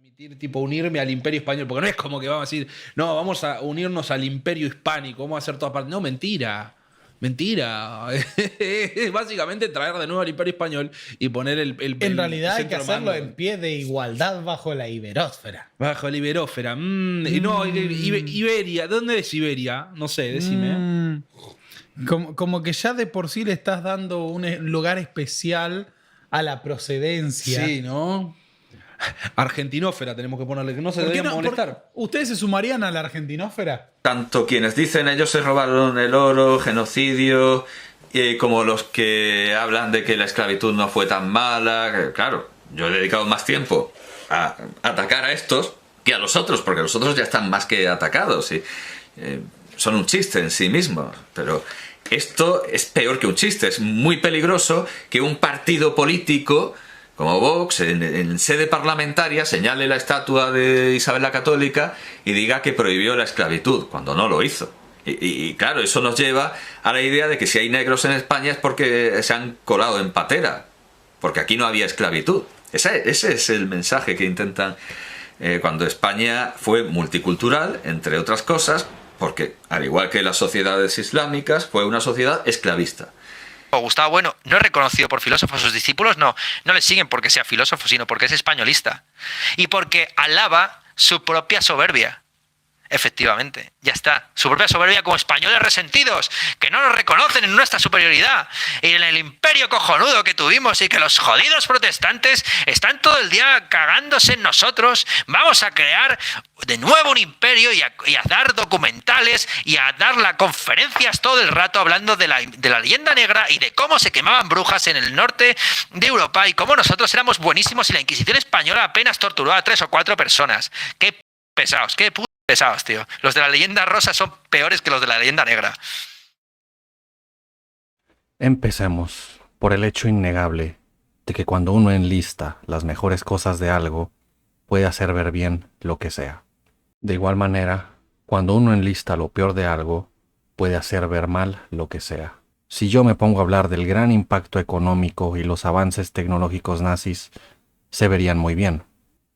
permitir, tipo, unirme al Imperio Español, porque no es como que vamos a decir, no, vamos a unirnos al Imperio Hispánico, vamos a hacer todas partes. No, mentira. Mentira. Es básicamente traer de nuevo al Imperio Español y poner En realidad hay que centro hacerlo mando en pie de igualdad bajo la iberósfera. bajo la Iberósfera. Y no, Iberia. ¿Dónde es Iberia? No sé, decime. Como que ya de por sí le estás dando un lugar especial a la procedencia. Sí, ¿no? Argentinófera tenemos que ponerle, que no se ¿Por qué deberían no? molestar. ¿Ustedes se sumarían a la argentinósfera? Tanto quienes dicen ellos se robaron el oro, genocidio, como los que hablan de que la esclavitud no fue tan mala. Claro, yo he dedicado más tiempo a atacar a estos que a los otros, porque los otros ya están más que atacados y son un chiste en sí mismos. Pero esto es peor que un chiste, es muy peligroso que un partido político como Vox, en sede parlamentaria, señale la estatua de Isabel la Católica y diga que prohibió la esclavitud, cuando no lo hizo. Y claro, eso nos lleva a la idea de que si hay negros en España es porque se han colado en patera, porque aquí no había esclavitud. Ese es el mensaje que intentan cuando España fue multicultural, entre otras cosas, porque al igual que las sociedades islámicas, fue una sociedad esclavista. Gustavo Bueno no es reconocido por filósofos, sus discípulos no le siguen porque sea filósofo, sino porque es españolista y porque alaba su propia soberbia. Efectivamente, ya está. Su propia soberbia como españoles resentidos, que no nos reconocen en nuestra superioridad y en el imperio cojonudo que tuvimos y que los jodidos protestantes están todo el día cagándose en nosotros. Vamos a crear de nuevo un imperio y a dar documentales y a dar las conferencias todo el rato hablando de la leyenda negra y de cómo se quemaban brujas en el norte de Europa y cómo nosotros éramos buenísimos y la Inquisición española apenas torturó a 3 o 4 personas. Qué pesados, qué pesados, tío. Los de la leyenda rosa son peores que los de la leyenda negra. Empecemos por el hecho innegable de que cuando uno enlista las mejores cosas de algo, puede hacer ver bien lo que sea. De igual manera, cuando uno enlista lo peor de algo, puede hacer ver mal lo que sea. Si yo me pongo a hablar del gran impacto económico y los avances tecnológicos nazis, se verían muy bien,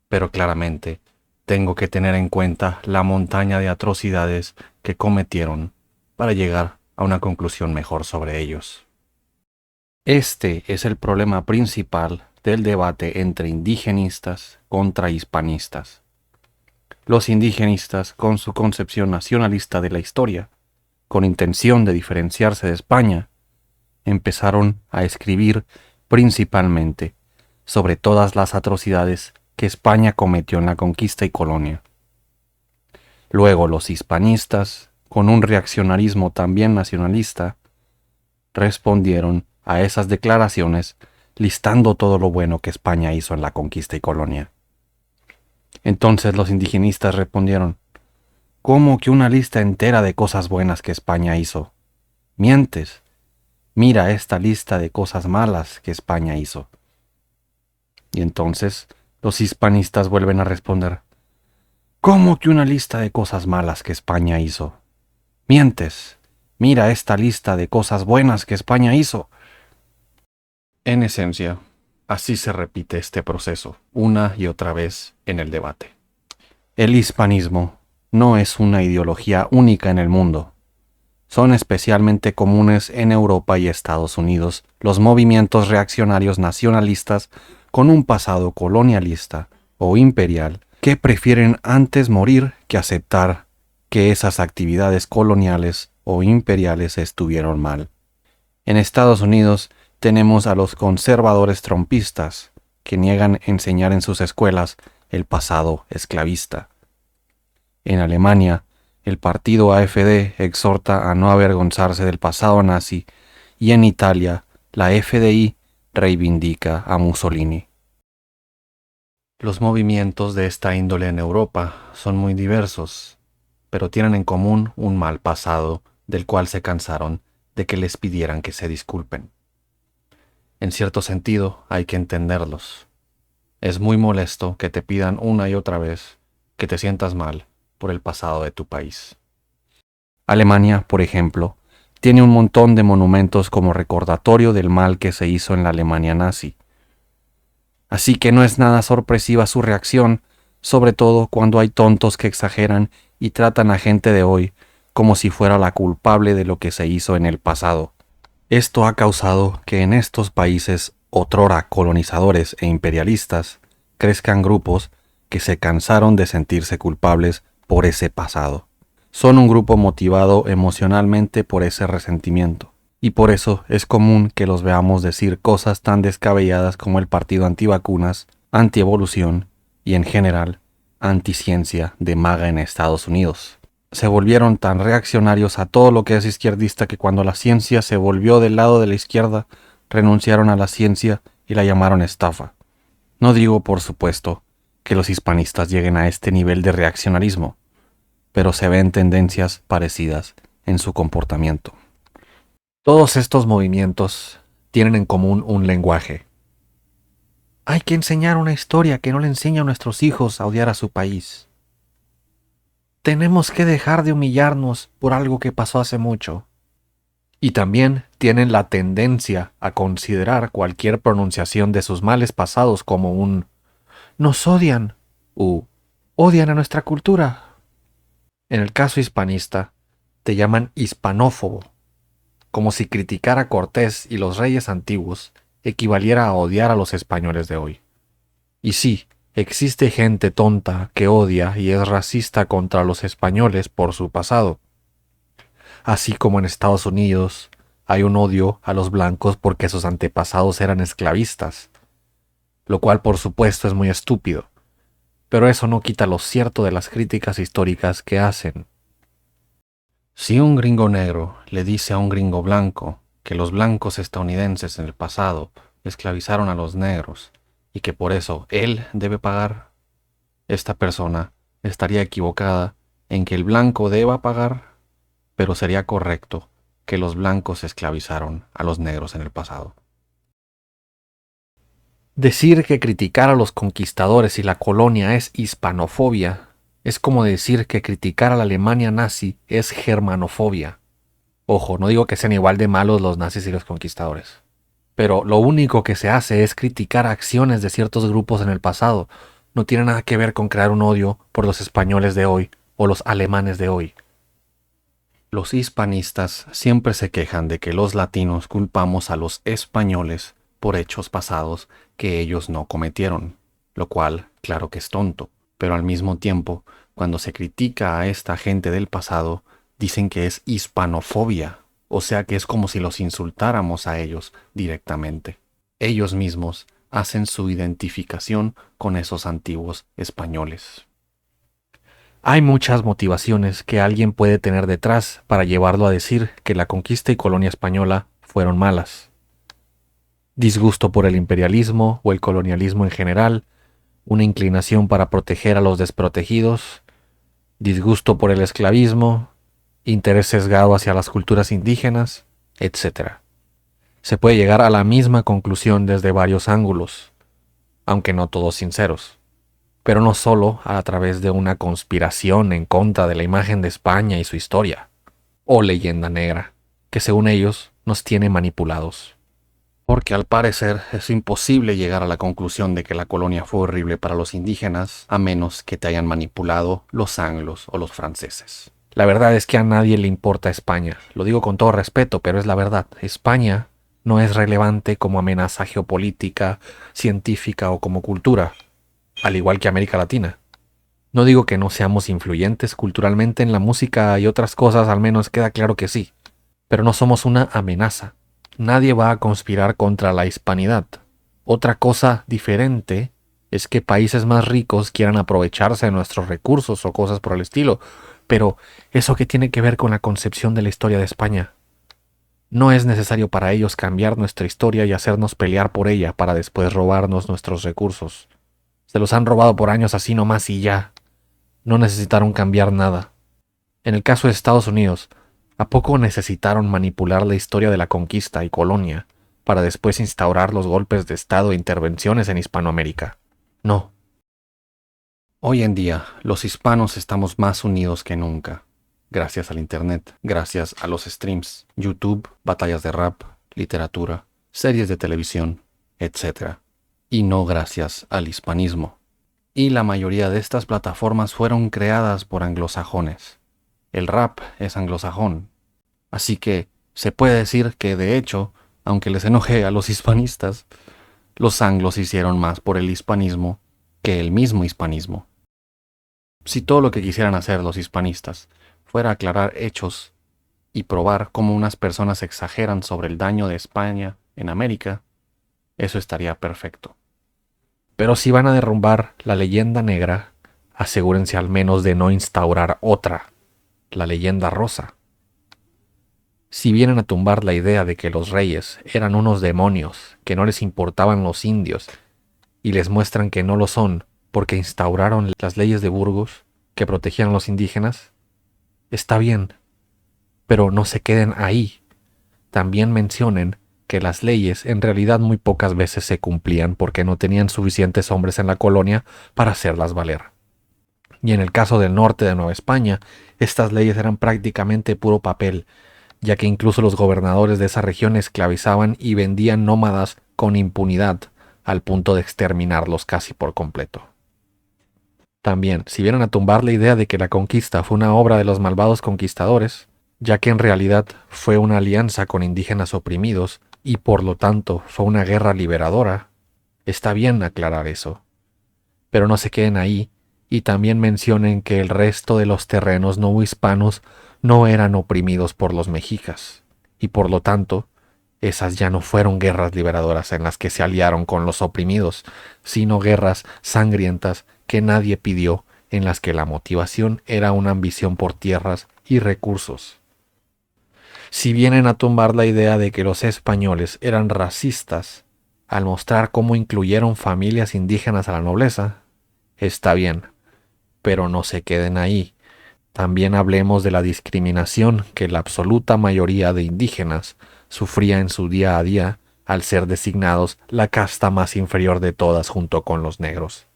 pero claramente tengo que tener en cuenta la montaña de atrocidades que cometieron para llegar a una conclusión mejor sobre ellos. Este es el problema principal del debate entre indigenistas contra hispanistas. Los indigenistas, con su concepción nacionalista de la historia, con intención de diferenciarse de España, empezaron a escribir principalmente sobre todas las atrocidades que España cometió en la conquista y colonia. Luego los hispanistas, con un reaccionarismo también nacionalista, respondieron a esas declaraciones listando todo lo bueno que España hizo en la conquista y colonia. Entonces los indigenistas respondieron: ¿cómo que una lista entera de cosas buenas que España hizo? Mientes. Mira esta lista de cosas malas que España hizo. Y entonces los hispanistas vuelven a responder: ¿cómo que una lista de cosas malas que España hizo? Mientes. Mira esta lista de cosas buenas que España hizo. En esencia, así se repite este proceso, una y otra vez en el debate. El hispanismo no es una ideología única en el mundo. Son especialmente comunes en Europa y Estados Unidos los movimientos reaccionarios nacionalistas con un pasado colonialista o imperial que prefieren antes morir que aceptar que esas actividades coloniales o imperiales estuvieron mal. En Estados Unidos tenemos a los conservadores trumpistas que niegan enseñar en sus escuelas el pasado esclavista. En Alemania, el partido AfD exhorta a no avergonzarse del pasado nazi y en Italia, la FDI reivindica a Mussolini. Los movimientos de esta índole en Europa son muy diversos, pero tienen en común un mal pasado del cual se cansaron de que les pidieran que se disculpen. En cierto sentido, hay que entenderlos. Es muy molesto que te pidan una y otra vez que te sientas mal por el pasado de tu país. Alemania, por ejemplo, tiene un montón de monumentos como recordatorio del mal que se hizo en la Alemania nazi. Así que no es nada sorpresiva su reacción sobre todo cuando hay tontos que exageran y tratan a gente de hoy como si fuera la culpable de lo que se hizo en el pasado. Esto ha causado que en estos países otrora colonizadores e imperialistas crezcan grupos que se cansaron de sentirse culpables por ese pasado. Son un grupo motivado emocionalmente por ese resentimiento, y por eso es común que los veamos decir cosas tan descabelladas como el partido antivacunas, antievolución y en general anticiencia de MAGA en Estados Unidos. Se volvieron tan reaccionarios a todo lo que es izquierdista que cuando la ciencia se volvió del lado de la izquierda, renunciaron a la ciencia y la llamaron estafa. No digo, por supuesto, que los hispanistas lleguen a este nivel de reaccionarismo, pero se ven tendencias parecidas en su comportamiento. Todos estos movimientos tienen en común un lenguaje. Hay que enseñar una historia que no le enseña a nuestros hijos a odiar a su país. Tenemos que dejar de humillarnos por algo que pasó hace mucho. Y también tienen la tendencia a considerar cualquier pronunciación de sus males pasados como un «nos odian» u «odian a nuestra cultura». En el caso hispanista, te llaman hispanófobo, como si criticar a Cortés y los reyes antiguos equivaliera a odiar a los españoles de hoy. Y sí, existe gente tonta que odia y es racista contra los españoles por su pasado. Así como en Estados Unidos hay un odio a los blancos porque sus antepasados eran esclavistas, lo cual por supuesto es muy estúpido, pero eso no quita lo cierto de las críticas históricas que hacen. Si un gringo negro le dice a un gringo blanco que los blancos estadounidenses en el pasado esclavizaron a los negros y que por eso él debe pagar, esta persona estaría equivocada en que el blanco deba pagar, pero sería correcto que los blancos esclavizaron a los negros en el pasado. Decir que criticar a los conquistadores y la colonia es hispanofobia es como decir que criticar a la Alemania nazi es germanofobia. Ojo, no digo que sean igual de malos los nazis y los conquistadores, pero lo único que se hace es criticar acciones de ciertos grupos en el pasado. No tiene nada que ver con crear un odio por los españoles de hoy o los alemanes de hoy. Los hispanistas siempre se quejan de que los latinos culpamos a los españoles por hechos pasados que ellos no cometieron, lo cual, claro que es tonto, pero al mismo tiempo, cuando se critica a esta gente del pasado, dicen que es hispanofobia, o sea que es como si los insultáramos a ellos directamente. Ellos mismos hacen su identificación con esos antiguos españoles. Hay muchas motivaciones que alguien puede tener detrás para llevarlo a decir que la conquista y colonia española fueron malas. Disgusto por el imperialismo o el colonialismo en general, una inclinación para proteger a los desprotegidos, disgusto por el esclavismo, interés sesgado hacia las culturas indígenas, etc. Se puede llegar a la misma conclusión desde varios ángulos, aunque no todos sinceros, pero no solo a través de una conspiración en contra de la imagen de España y su historia, o leyenda negra, que según ellos nos tiene manipulados. Porque al parecer es imposible llegar a la conclusión de que la colonia fue horrible para los indígenas a menos que te hayan manipulado los anglos o los franceses. La verdad es que a nadie le importa España. Lo digo con todo respeto, pero es la verdad. España no es relevante como amenaza geopolítica, científica o como cultura, al igual que América Latina. No digo que no seamos influyentes culturalmente en la música y otras cosas, al menos queda claro que sí, pero no somos una amenaza. Nadie va a conspirar contra la hispanidad. Otra cosa diferente es que países más ricos quieran aprovecharse de nuestros recursos o cosas por el estilo, pero ¿eso qué tiene que ver con la concepción de la historia de España? No es necesario para ellos cambiar nuestra historia y hacernos pelear por ella para después robarnos nuestros recursos. Se los han robado por años así nomás y ya. No necesitaron cambiar nada. En el caso de Estados Unidos, ¿a poco necesitaron manipular la historia de la conquista y colonia para después instaurar los golpes de Estado e intervenciones en Hispanoamérica? No. Hoy en día, los hispanos estamos más unidos que nunca, gracias al Internet, gracias a los streams, YouTube, batallas de rap, literatura, series de televisión, etc. Y no gracias al hispanismo. Y la mayoría de estas plataformas fueron creadas por anglosajones. El rap es anglosajón. Así que se puede decir que, de hecho, aunque les enoje a los hispanistas, los anglos hicieron más por el hispanismo que el mismo hispanismo. Si todo lo que quisieran hacer los hispanistas fuera aclarar hechos y probar cómo unas personas exageran sobre el daño de España en América, eso estaría perfecto. Pero si van a derrumbar la leyenda negra, asegúrense al menos de no instaurar otra, la leyenda rosa. Si vienen a tumbar la idea de que los reyes eran unos demonios, que no les importaban los indios, y les muestran que no lo son porque instauraron las leyes de Burgos que protegían a los indígenas, está bien, pero no se queden ahí. También mencionen que las leyes en realidad muy pocas veces se cumplían porque no tenían suficientes hombres en la colonia para hacerlas valer. Y en el caso del norte de Nueva España, estas leyes eran prácticamente puro papel, ya que incluso los gobernadores de esa región esclavizaban y vendían nómadas con impunidad, al punto de exterminarlos casi por completo. También, si vienen a tumbar la idea de que la conquista fue una obra de los malvados conquistadores, ya que en realidad fue una alianza con indígenas oprimidos y por lo tanto fue una guerra liberadora, está bien aclarar eso. Pero no se queden ahí y también mencionen que el resto de los terrenos no hispanos no eran oprimidos por los mexicas, y por lo tanto, esas ya no fueron guerras liberadoras en las que se aliaron con los oprimidos, sino guerras sangrientas que nadie pidió, en las que la motivación era una ambición por tierras y recursos. Si vienen a tumbar la idea de que los españoles eran racistas, al mostrar cómo incluyeron familias indígenas a la nobleza, está bien, pero no se queden ahí. También hablemos de la discriminación que la absoluta mayoría de indígenas sufría en su día a día al ser designados la casta más inferior de todas junto con los negros.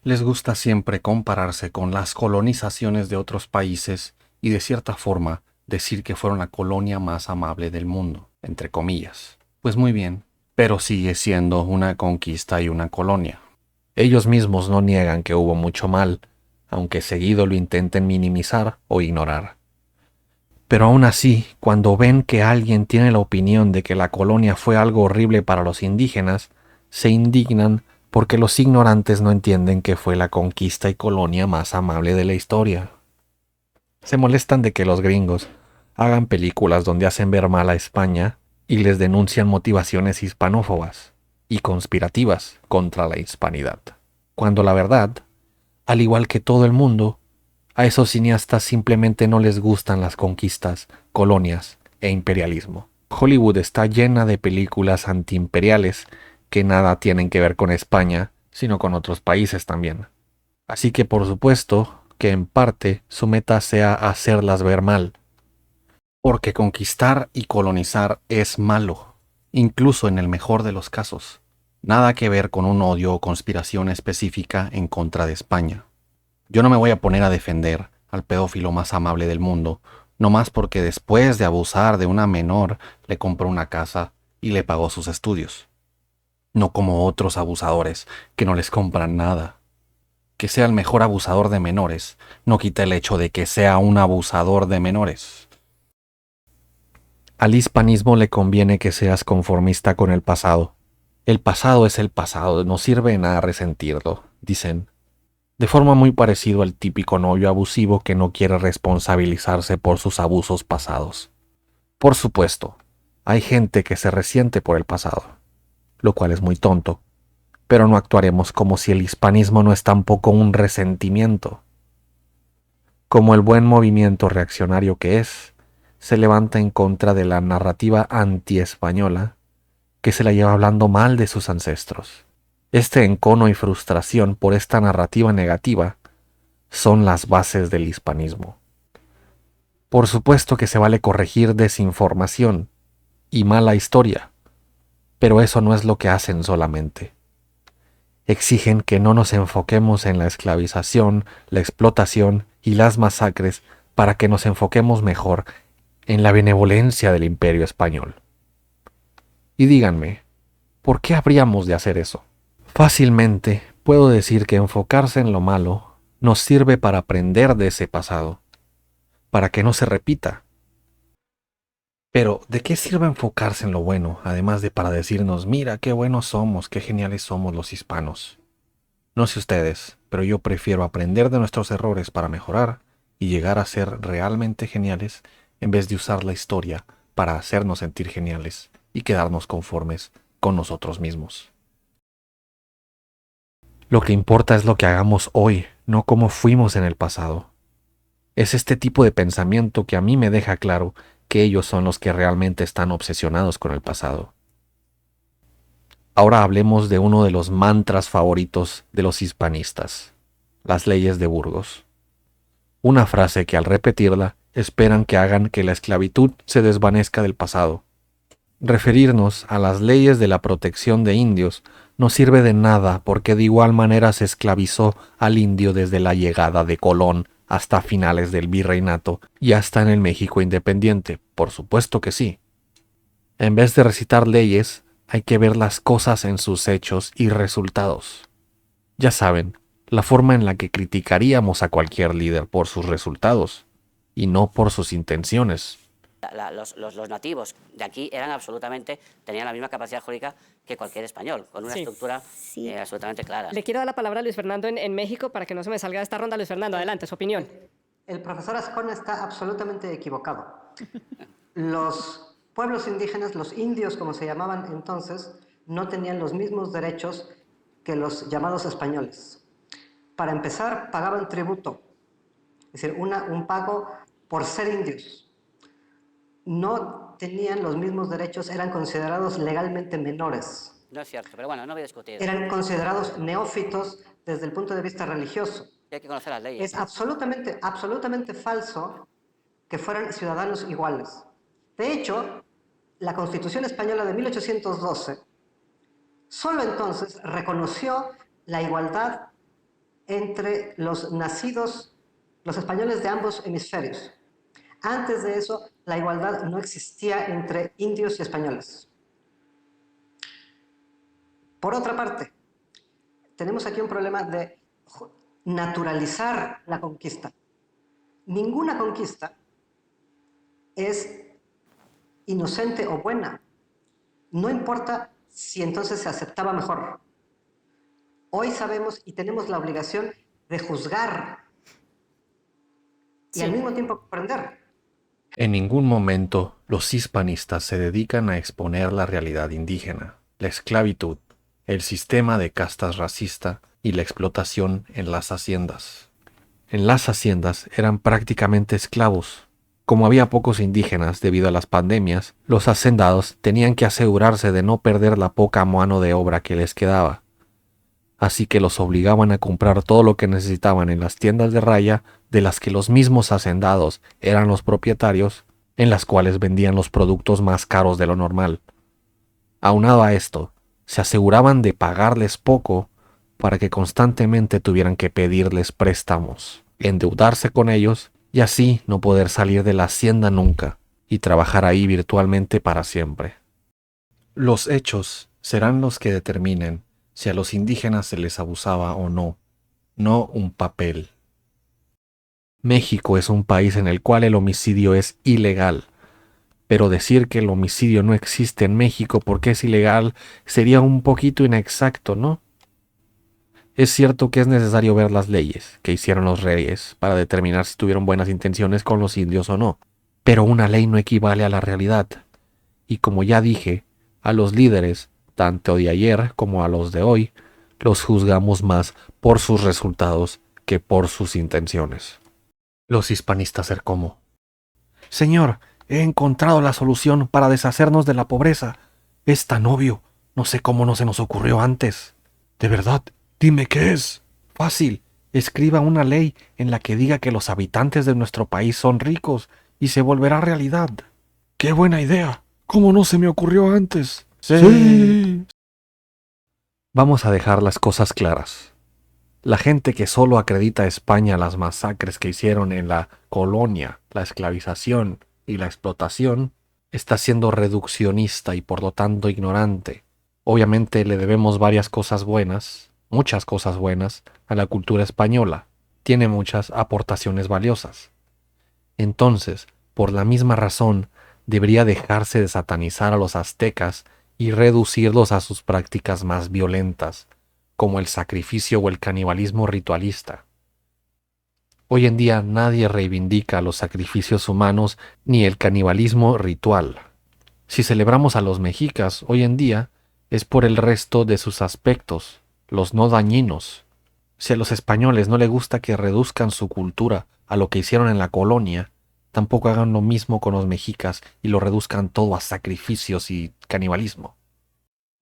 Les gusta siempre compararse con las colonizaciones de otros países y de cierta forma decir que fueron la colonia más amable del mundo, entre comillas. Pues muy bien, pero sigue siendo una conquista y una colonia. Ellos mismos no niegan que hubo mucho mal, aunque seguido lo intenten minimizar o ignorar. Pero aún así, cuando ven que alguien tiene la opinión de que la colonia fue algo horrible para los indígenas, se indignan porque los ignorantes no entienden que fue la conquista y colonia más amable de la historia. Se molestan de que los gringos hagan películas donde hacen ver mal a España y les denuncian motivaciones hispanófobas y conspirativas contra la hispanidad, cuando la verdad, al igual que todo el mundo, a esos cineastas simplemente no les gustan las conquistas, colonias e imperialismo. Hollywood está llena de películas antiimperiales que nada tienen que ver con España, sino con otros países también. Así que por supuesto que en parte su meta sea hacerlas ver mal, porque conquistar y colonizar es malo, incluso en el mejor de los casos. Nada que ver con un odio o conspiración específica en contra de España. Yo no me voy a poner a defender al pedófilo más amable del mundo, nomás porque después de abusar de una menor le compró una casa y le pagó sus estudios. No como otros abusadores que no les compran nada. Que sea el mejor abusador de menores no quita el hecho de que sea un abusador de menores. Al hispanismo le conviene que seas conformista con el pasado. El pasado es el pasado, no sirve de nada resentirlo, dicen. De forma muy parecida al típico novio abusivo que no quiere responsabilizarse por sus abusos pasados. Por supuesto, hay gente que se resiente por el pasado, lo cual es muy tonto, pero no actuaremos como si el hispanismo no es tampoco un resentimiento. Como el buen movimiento reaccionario que es, se levanta en contra de la narrativa anti-española que se la lleva hablando mal de sus ancestros. Este encono y frustración por esta narrativa negativa son las bases del hispanismo. Por supuesto que se vale corregir desinformación y mala historia, pero eso no es lo que hacen solamente. Exigen que no nos enfoquemos en la esclavización, la explotación y las masacres para que nos enfoquemos mejor en la benevolencia del Imperio Español. Y díganme, ¿por qué habríamos de hacer eso? Fácilmente puedo decir que enfocarse en lo malo nos sirve para aprender de ese pasado, para que no se repita. Pero, ¿de qué sirve enfocarse en lo bueno, además de para decirnos, mira, qué buenos somos, qué geniales somos los hispanos? No sé ustedes, pero yo prefiero aprender de nuestros errores para mejorar y llegar a ser realmente geniales en vez de usar la historia para hacernos sentir geniales y quedarnos conformes con nosotros mismos. Lo que importa es lo que hagamos hoy, no cómo fuimos en el pasado. Es este tipo de pensamiento que a mí me deja claro que ellos son los que realmente están obsesionados con el pasado. Ahora hablemos de uno de los mantras favoritos de los hispanistas, las leyes de Burgos. Una frase que al repetirla esperan que hagan que la esclavitud se desvanezca del pasado. Referirnos a las leyes de la protección de indios no sirve de nada porque de igual manera se esclavizó al indio desde la llegada de Colón hasta finales del virreinato y hasta en el México independiente, por supuesto que sí. En vez de recitar leyes, hay que ver las cosas en sus hechos y resultados. Ya saben, la forma en la que criticaríamos a cualquier líder por sus resultados y no por sus intenciones. Los nativos de aquí tenían la misma capacidad jurídica que cualquier español, con una estructura absolutamente clara. Le quiero dar la palabra a Luis Fernando en México para que no se me salga de esta ronda. Luis Fernando, adelante, su opinión. El profesor Ascón está absolutamente equivocado. Los pueblos indígenas, los indios como se llamaban entonces, no tenían los mismos derechos que los llamados españoles. Para empezar, pagaban tributo, es decir, un pago por ser indios. No tenían los mismos derechos, eran considerados legalmente menores. No es cierto, pero bueno, no voy a discutir. Eran considerados neófitos desde el punto de vista religioso. Hay que conocer las leyes. Es absolutamente falso que fueran ciudadanos iguales. De hecho, la Constitución Española de 1812 solo entonces reconoció la igualdad entre los nacidos, los españoles de ambos hemisferios. Antes de eso, la igualdad no existía entre indios y españoles. Por otra parte, tenemos aquí un problema de naturalizar la conquista. Ninguna conquista es inocente o buena. No importa si entonces se aceptaba mejor. Hoy sabemos y tenemos la obligación de juzgar y al mismo tiempo comprender. En ningún momento los hispanistas se dedican a exponer la realidad indígena, la esclavitud, el sistema de castas racista y la explotación en las haciendas. En las haciendas eran prácticamente esclavos. Como había pocos indígenas debido a las pandemias, los hacendados tenían que asegurarse de no perder la poca mano de obra que les quedaba. Así que los obligaban a comprar todo lo que necesitaban en las tiendas de raya de las que los mismos hacendados eran los propietarios, en las cuales vendían los productos más caros de lo normal. Aunado a esto, se aseguraban de pagarles poco para que constantemente tuvieran que pedirles préstamos, endeudarse con ellos y así no poder salir de la hacienda nunca y trabajar ahí virtualmente para siempre. Los hechos serán los que determinen si a los indígenas se les abusaba o no, no un papel. México es un país en el cual el homicidio es ilegal, pero decir que el homicidio no existe en México porque es ilegal sería un poquito inexacto, ¿no? Es cierto que es necesario ver las leyes que hicieron los reyes para determinar si tuvieron buenas intenciones con los indios o no, pero una ley no equivale a la realidad. Y como ya dije, a los líderes, tanto de ayer como a los de hoy, los juzgamos más por sus resultados que por sus intenciones. Los hispanistas ser como: Señor, he encontrado la solución para deshacernos de la pobreza. Es tan obvio, no sé cómo no se nos ocurrió antes. De verdad, dime qué es. Fácil, escriba una ley en la que diga que los habitantes de nuestro país son ricos y se volverá realidad. ¡Qué buena idea! ¿Cómo no se me ocurrió antes? Sí. Vamos a dejar las cosas claras. La gente que solo acredita a España las masacres que hicieron en la colonia, la esclavización y la explotación, está siendo reduccionista y por lo tanto ignorante. Obviamente le debemos varias cosas buenas, muchas cosas buenas a la cultura española, tiene muchas aportaciones valiosas. Entonces, por la misma razón, debería dejarse de satanizar a los aztecas y reducirlos a sus prácticas más violentas, como el sacrificio o el canibalismo ritualista. Hoy en día nadie reivindica los sacrificios humanos ni el canibalismo ritual. Si celebramos a los mexicas hoy en día, es por el resto de sus aspectos, los no dañinos. Si a los españoles no les gusta que reduzcan su cultura a lo que hicieron en la colonia, tampoco hagan lo mismo con los mexicas y lo reduzcan todo a sacrificios y canibalismo.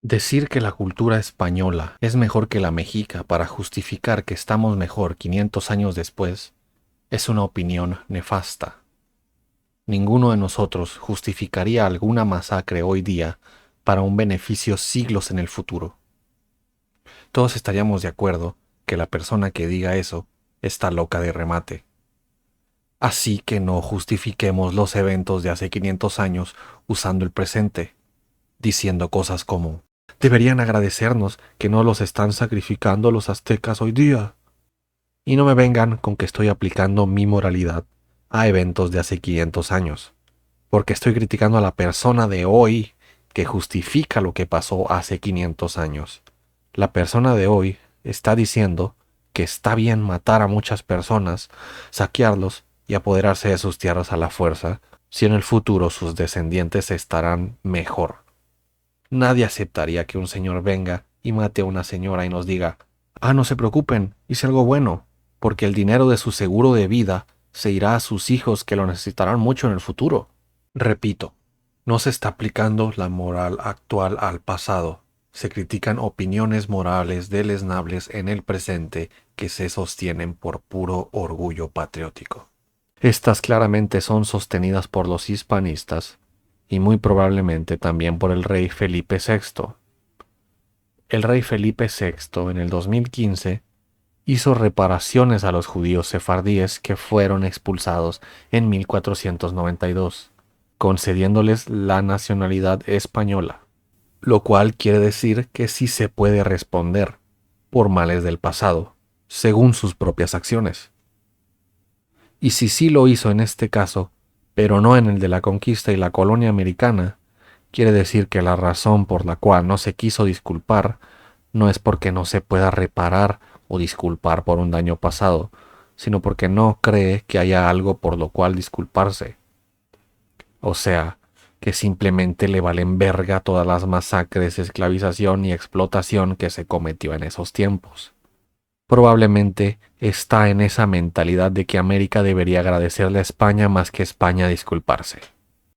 Decir que la cultura española es mejor que la mexica para justificar que estamos mejor 500 años después es una opinión nefasta. Ninguno de nosotros justificaría alguna masacre hoy día para un beneficio siglos en el futuro. Todos estaríamos de acuerdo que la persona que diga eso está loca de remate. Así que no justifiquemos los eventos de hace 500 años usando el presente, diciendo cosas como: deberían agradecernos que no los están sacrificando los aztecas hoy día. Y no me vengan con que estoy aplicando mi moralidad a eventos de hace 500 años, porque estoy criticando a la persona de hoy que justifica lo que pasó hace 500 años. La persona de hoy está diciendo que está bien matar a muchas personas, saquearlos y apoderarse de sus tierras a la fuerza, si en el futuro sus descendientes estarán mejor. Nadie aceptaría que un señor venga y mate a una señora y nos diga: no se preocupen, hice algo bueno, porque el dinero de su seguro de vida se irá a sus hijos que lo necesitarán mucho en el futuro. Repito, no se está aplicando la moral actual al pasado. Se critican opiniones morales deleznables en el presente que se sostienen por puro orgullo patriótico. Estas claramente son sostenidas por los hispanistas y muy probablemente también por el rey Felipe VI. El rey Felipe VI en el 2015 hizo reparaciones a los judíos sefardíes que fueron expulsados en 1492, concediéndoles la nacionalidad española, lo cual quiere decir que sí se puede responder por males del pasado, según sus propias acciones. Y si sí lo hizo en este caso, pero no en el de la conquista y la colonia americana, quiere decir que la razón por la cual no se quiso disculpar no es porque no se pueda reparar o disculpar por un daño pasado, sino porque no cree que haya algo por lo cual disculparse. O sea, que simplemente le valen verga todas las masacres, esclavización y explotación que se cometió en esos tiempos. Probablemente está en esa mentalidad de que América debería agradecerle a España más que España disculparse.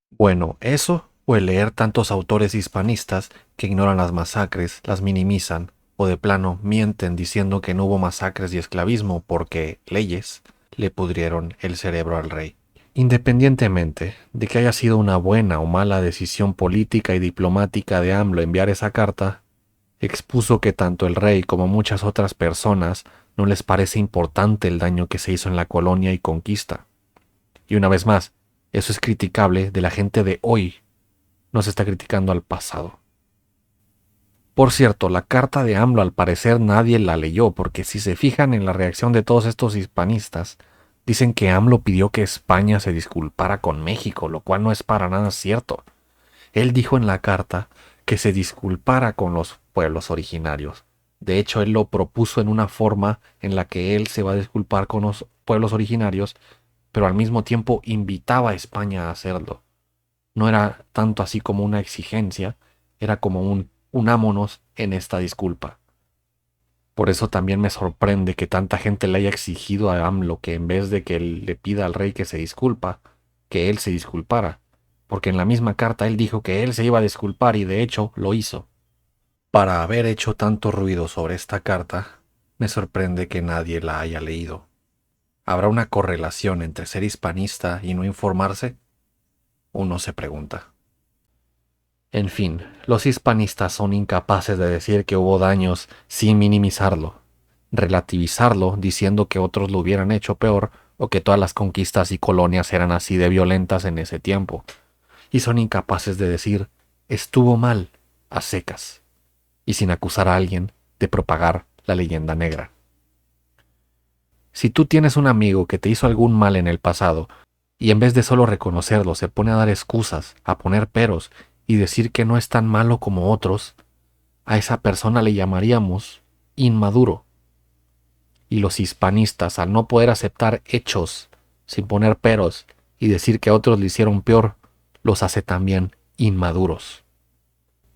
Bueno, eso o el leer tantos autores hispanistas que ignoran las masacres, las minimizan o de plano mienten diciendo que no hubo masacres y esclavismo porque leyes le pudrieron el cerebro al rey. Independientemente de que haya sido una buena o mala decisión política y diplomática de AMLO enviar esa carta, expuso que tanto el rey como muchas otras personas no les parece importante el daño que se hizo en la colonia y conquista. Y una vez más, eso es criticable de la gente de hoy, no se está criticando al pasado. Por cierto, la carta de AMLO al parecer nadie la leyó, porque si se fijan en la reacción de todos estos hispanistas, dicen que AMLO pidió que España se disculpara con México, lo cual no es para nada cierto. Él dijo en la carta que se disculpara con los pueblos originarios. De hecho, él lo propuso en una forma en la que él se va a disculpar con los pueblos originarios, pero al mismo tiempo invitaba a España a hacerlo. No era tanto así como una exigencia, era como unámonos en esta disculpa. Por eso también me sorprende que tanta gente le haya exigido a AMLO que en vez de que él le pida al rey que se disculpa, que él se disculpara, porque en la misma carta él dijo que él se iba a disculpar y de hecho lo hizo. Para haber hecho tanto ruido sobre esta carta, me sorprende que nadie la haya leído. ¿Habrá una correlación entre ser hispanista y no informarse? Uno se pregunta. En fin, los hispanistas son incapaces de decir que hubo daños sin minimizarlo, relativizarlo diciendo que otros lo hubieran hecho peor o que todas las conquistas y colonias eran así de violentas en ese tiempo. Y son incapaces de decir, estuvo mal, a secas, y sin acusar a alguien de propagar la leyenda negra. Si tú tienes un amigo que te hizo algún mal en el pasado, y en vez de solo reconocerlo se pone a dar excusas, a poner peros y decir que no es tan malo como otros, a esa persona le llamaríamos inmaduro. Y los hispanistas, al no poder aceptar hechos sin poner peros y decir que a otros le hicieron peor, los hace también inmaduros.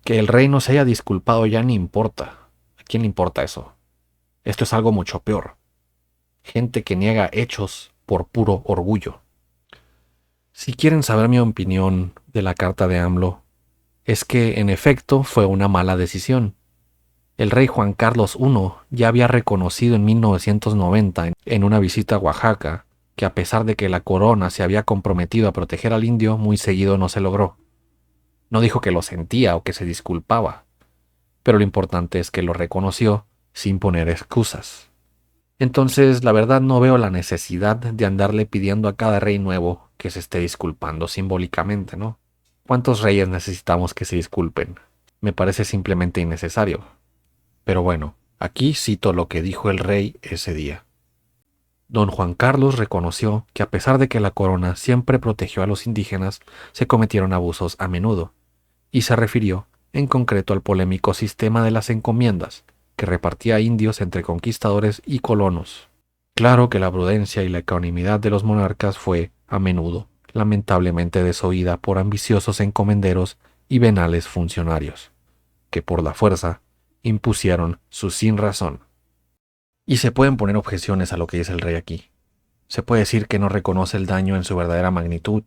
Que el rey no se haya disculpado ya ni importa. ¿A quién le importa eso? Esto es algo mucho peor. Gente que niega hechos por puro orgullo. Si quieren saber mi opinión de la carta de AMLO, es que en efecto fue una mala decisión. El rey Juan Carlos I ya había reconocido en 1990 en una visita a Oaxaca que a pesar de que la corona se había comprometido a proteger al indio, muy seguido no se logró. No dijo que lo sentía o que se disculpaba, pero lo importante es que lo reconoció sin poner excusas. Entonces, la verdad no veo la necesidad de andarle pidiendo a cada rey nuevo que se esté disculpando simbólicamente, ¿no? ¿Cuántos reyes necesitamos que se disculpen? Me parece simplemente innecesario. Pero bueno, aquí cito lo que dijo el rey ese día. Don Juan Carlos reconoció que a pesar de que la corona siempre protegió a los indígenas, se cometieron abusos a menudo, y se refirió en concreto al polémico sistema de las encomiendas, que repartía indios entre conquistadores y colonos. Claro que la prudencia y la ecuanimidad de los monarcas fue, a menudo, lamentablemente desoída por ambiciosos encomenderos y venales funcionarios, que por la fuerza impusieron su sinrazón. Y se pueden poner objeciones a lo que dice el rey aquí. Se puede decir que no reconoce el daño en su verdadera magnitud,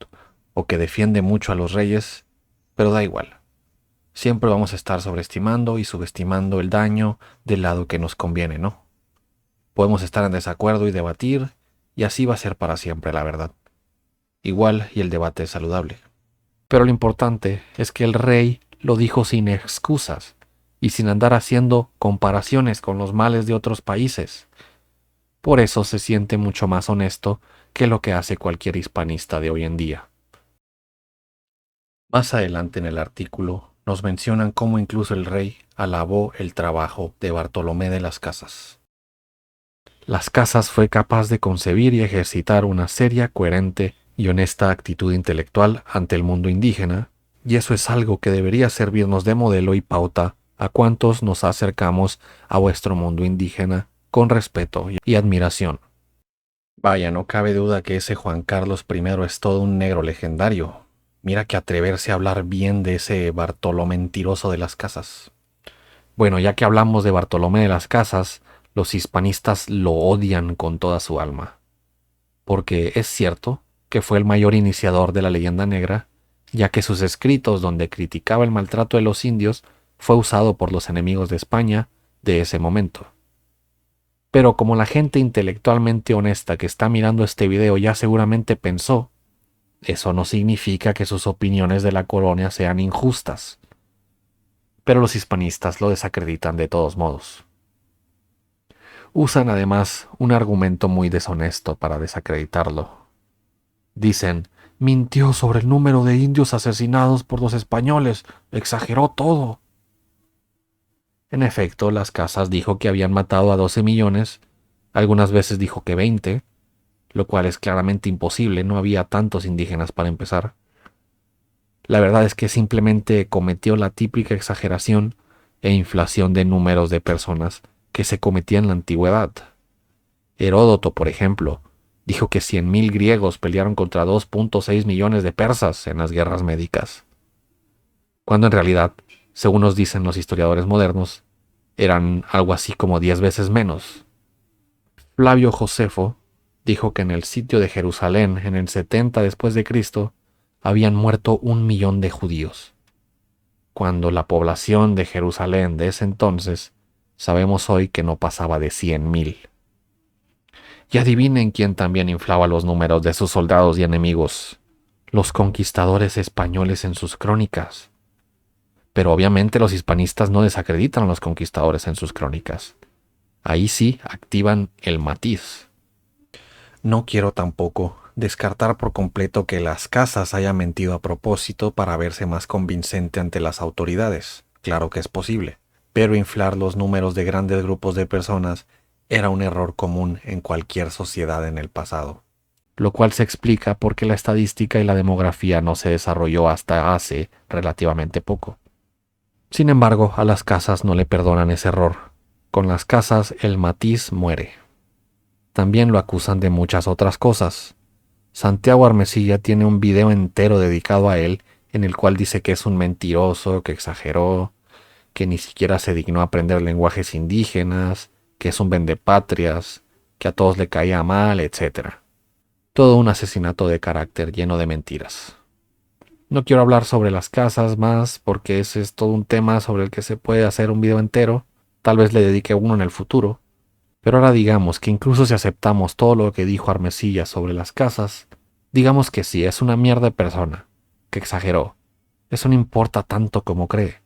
o que defiende mucho a los reyes, pero da igual. Siempre vamos a estar sobreestimando y subestimando el daño del lado que nos conviene, ¿no? Podemos estar en desacuerdo y debatir, y así va a ser para siempre, la verdad. Igual, y el debate es saludable. Pero lo importante es que el rey lo dijo sin excusas, y sin andar haciendo comparaciones con los males de otros países. Por eso se siente mucho más honesto que lo que hace cualquier hispanista de hoy en día. Más adelante en el artículo nos mencionan cómo incluso el rey alabó el trabajo de Bartolomé de las Casas. Las Casas fue capaz de concebir y ejercitar una seria, coherente y honesta actitud intelectual ante el mundo indígena, y eso es algo que debería servirnos de modelo y pauta a cuantos nos acercamos a vuestro mundo indígena con respeto y admiración. Vaya, no cabe duda que ese Juan Carlos I es todo un negro legendario. Mira que atreverse a hablar bien de ese Bartolomé mentiroso de las Casas. Bueno, ya que hablamos de Bartolomé de las Casas, los hispanistas lo odian con toda su alma. Porque es cierto que fue el mayor iniciador de la leyenda negra, ya que sus escritos donde criticaba el maltrato de los indios fue usado por los enemigos de España de ese momento. Pero como la gente intelectualmente honesta que está mirando este video ya seguramente pensó, eso no significa que sus opiniones de la colonia sean injustas. Pero los hispanistas lo desacreditan de todos modos. Usan además un argumento muy deshonesto para desacreditarlo. Dicen, mintió sobre el número de indios asesinados por los españoles, exageró todo. En efecto, las Casas dijo que habían matado a 12 millones, algunas veces dijo que 20, lo cual es claramente imposible, no había tantos indígenas para empezar. La verdad es que simplemente cometió la típica exageración e inflación de números de personas que se cometía en la antigüedad. Heródoto, por ejemplo, dijo que 100.000 griegos pelearon contra 2.6 millones de persas en las guerras médicas, cuando en realidad, según nos dicen los historiadores modernos, eran algo así como 10 veces menos. Flavio Josefo dijo que en el sitio de Jerusalén en el 70 después de Cristo habían muerto 1 millón de judíos, cuando la población de Jerusalén de ese entonces sabemos hoy que no pasaba de 100.000. Y adivinen quién también inflaba los números de sus soldados y enemigos, los conquistadores españoles en sus crónicas. Pero obviamente los hispanistas no desacreditan a los conquistadores en sus crónicas. Ahí sí activan el matiz. No quiero tampoco descartar por completo que las Casas haya mentido a propósito para verse más convincente ante las autoridades. Claro que es posible. pero inflar los números de grandes grupos de personas era un error común en cualquier sociedad en el pasado, lo cual se explica porque la estadística y la demografía no se desarrolló hasta hace relativamente poco. Sin embargo, a las casas no le perdonan ese error. Con las casas el matiz muere. También lo acusan de muchas otras cosas. Santiago Armesilla tiene un video entero dedicado a él en el cual dice que es un mentiroso, que exageró, que ni siquiera se dignó aprender lenguajes indígenas, que es un vendepatrias, que a todos le caía mal, etc. Todo un asesinato de carácter lleno de mentiras. No quiero hablar sobre las casas más porque ese es todo un tema sobre el que se puede hacer un video entero, tal vez le dedique uno en el futuro. Pero ahora digamos que incluso si aceptamos todo lo que dijo Armesilla sobre las casas, digamos que sí, es una mierda de persona, que exageró. Eso no importa tanto como cree.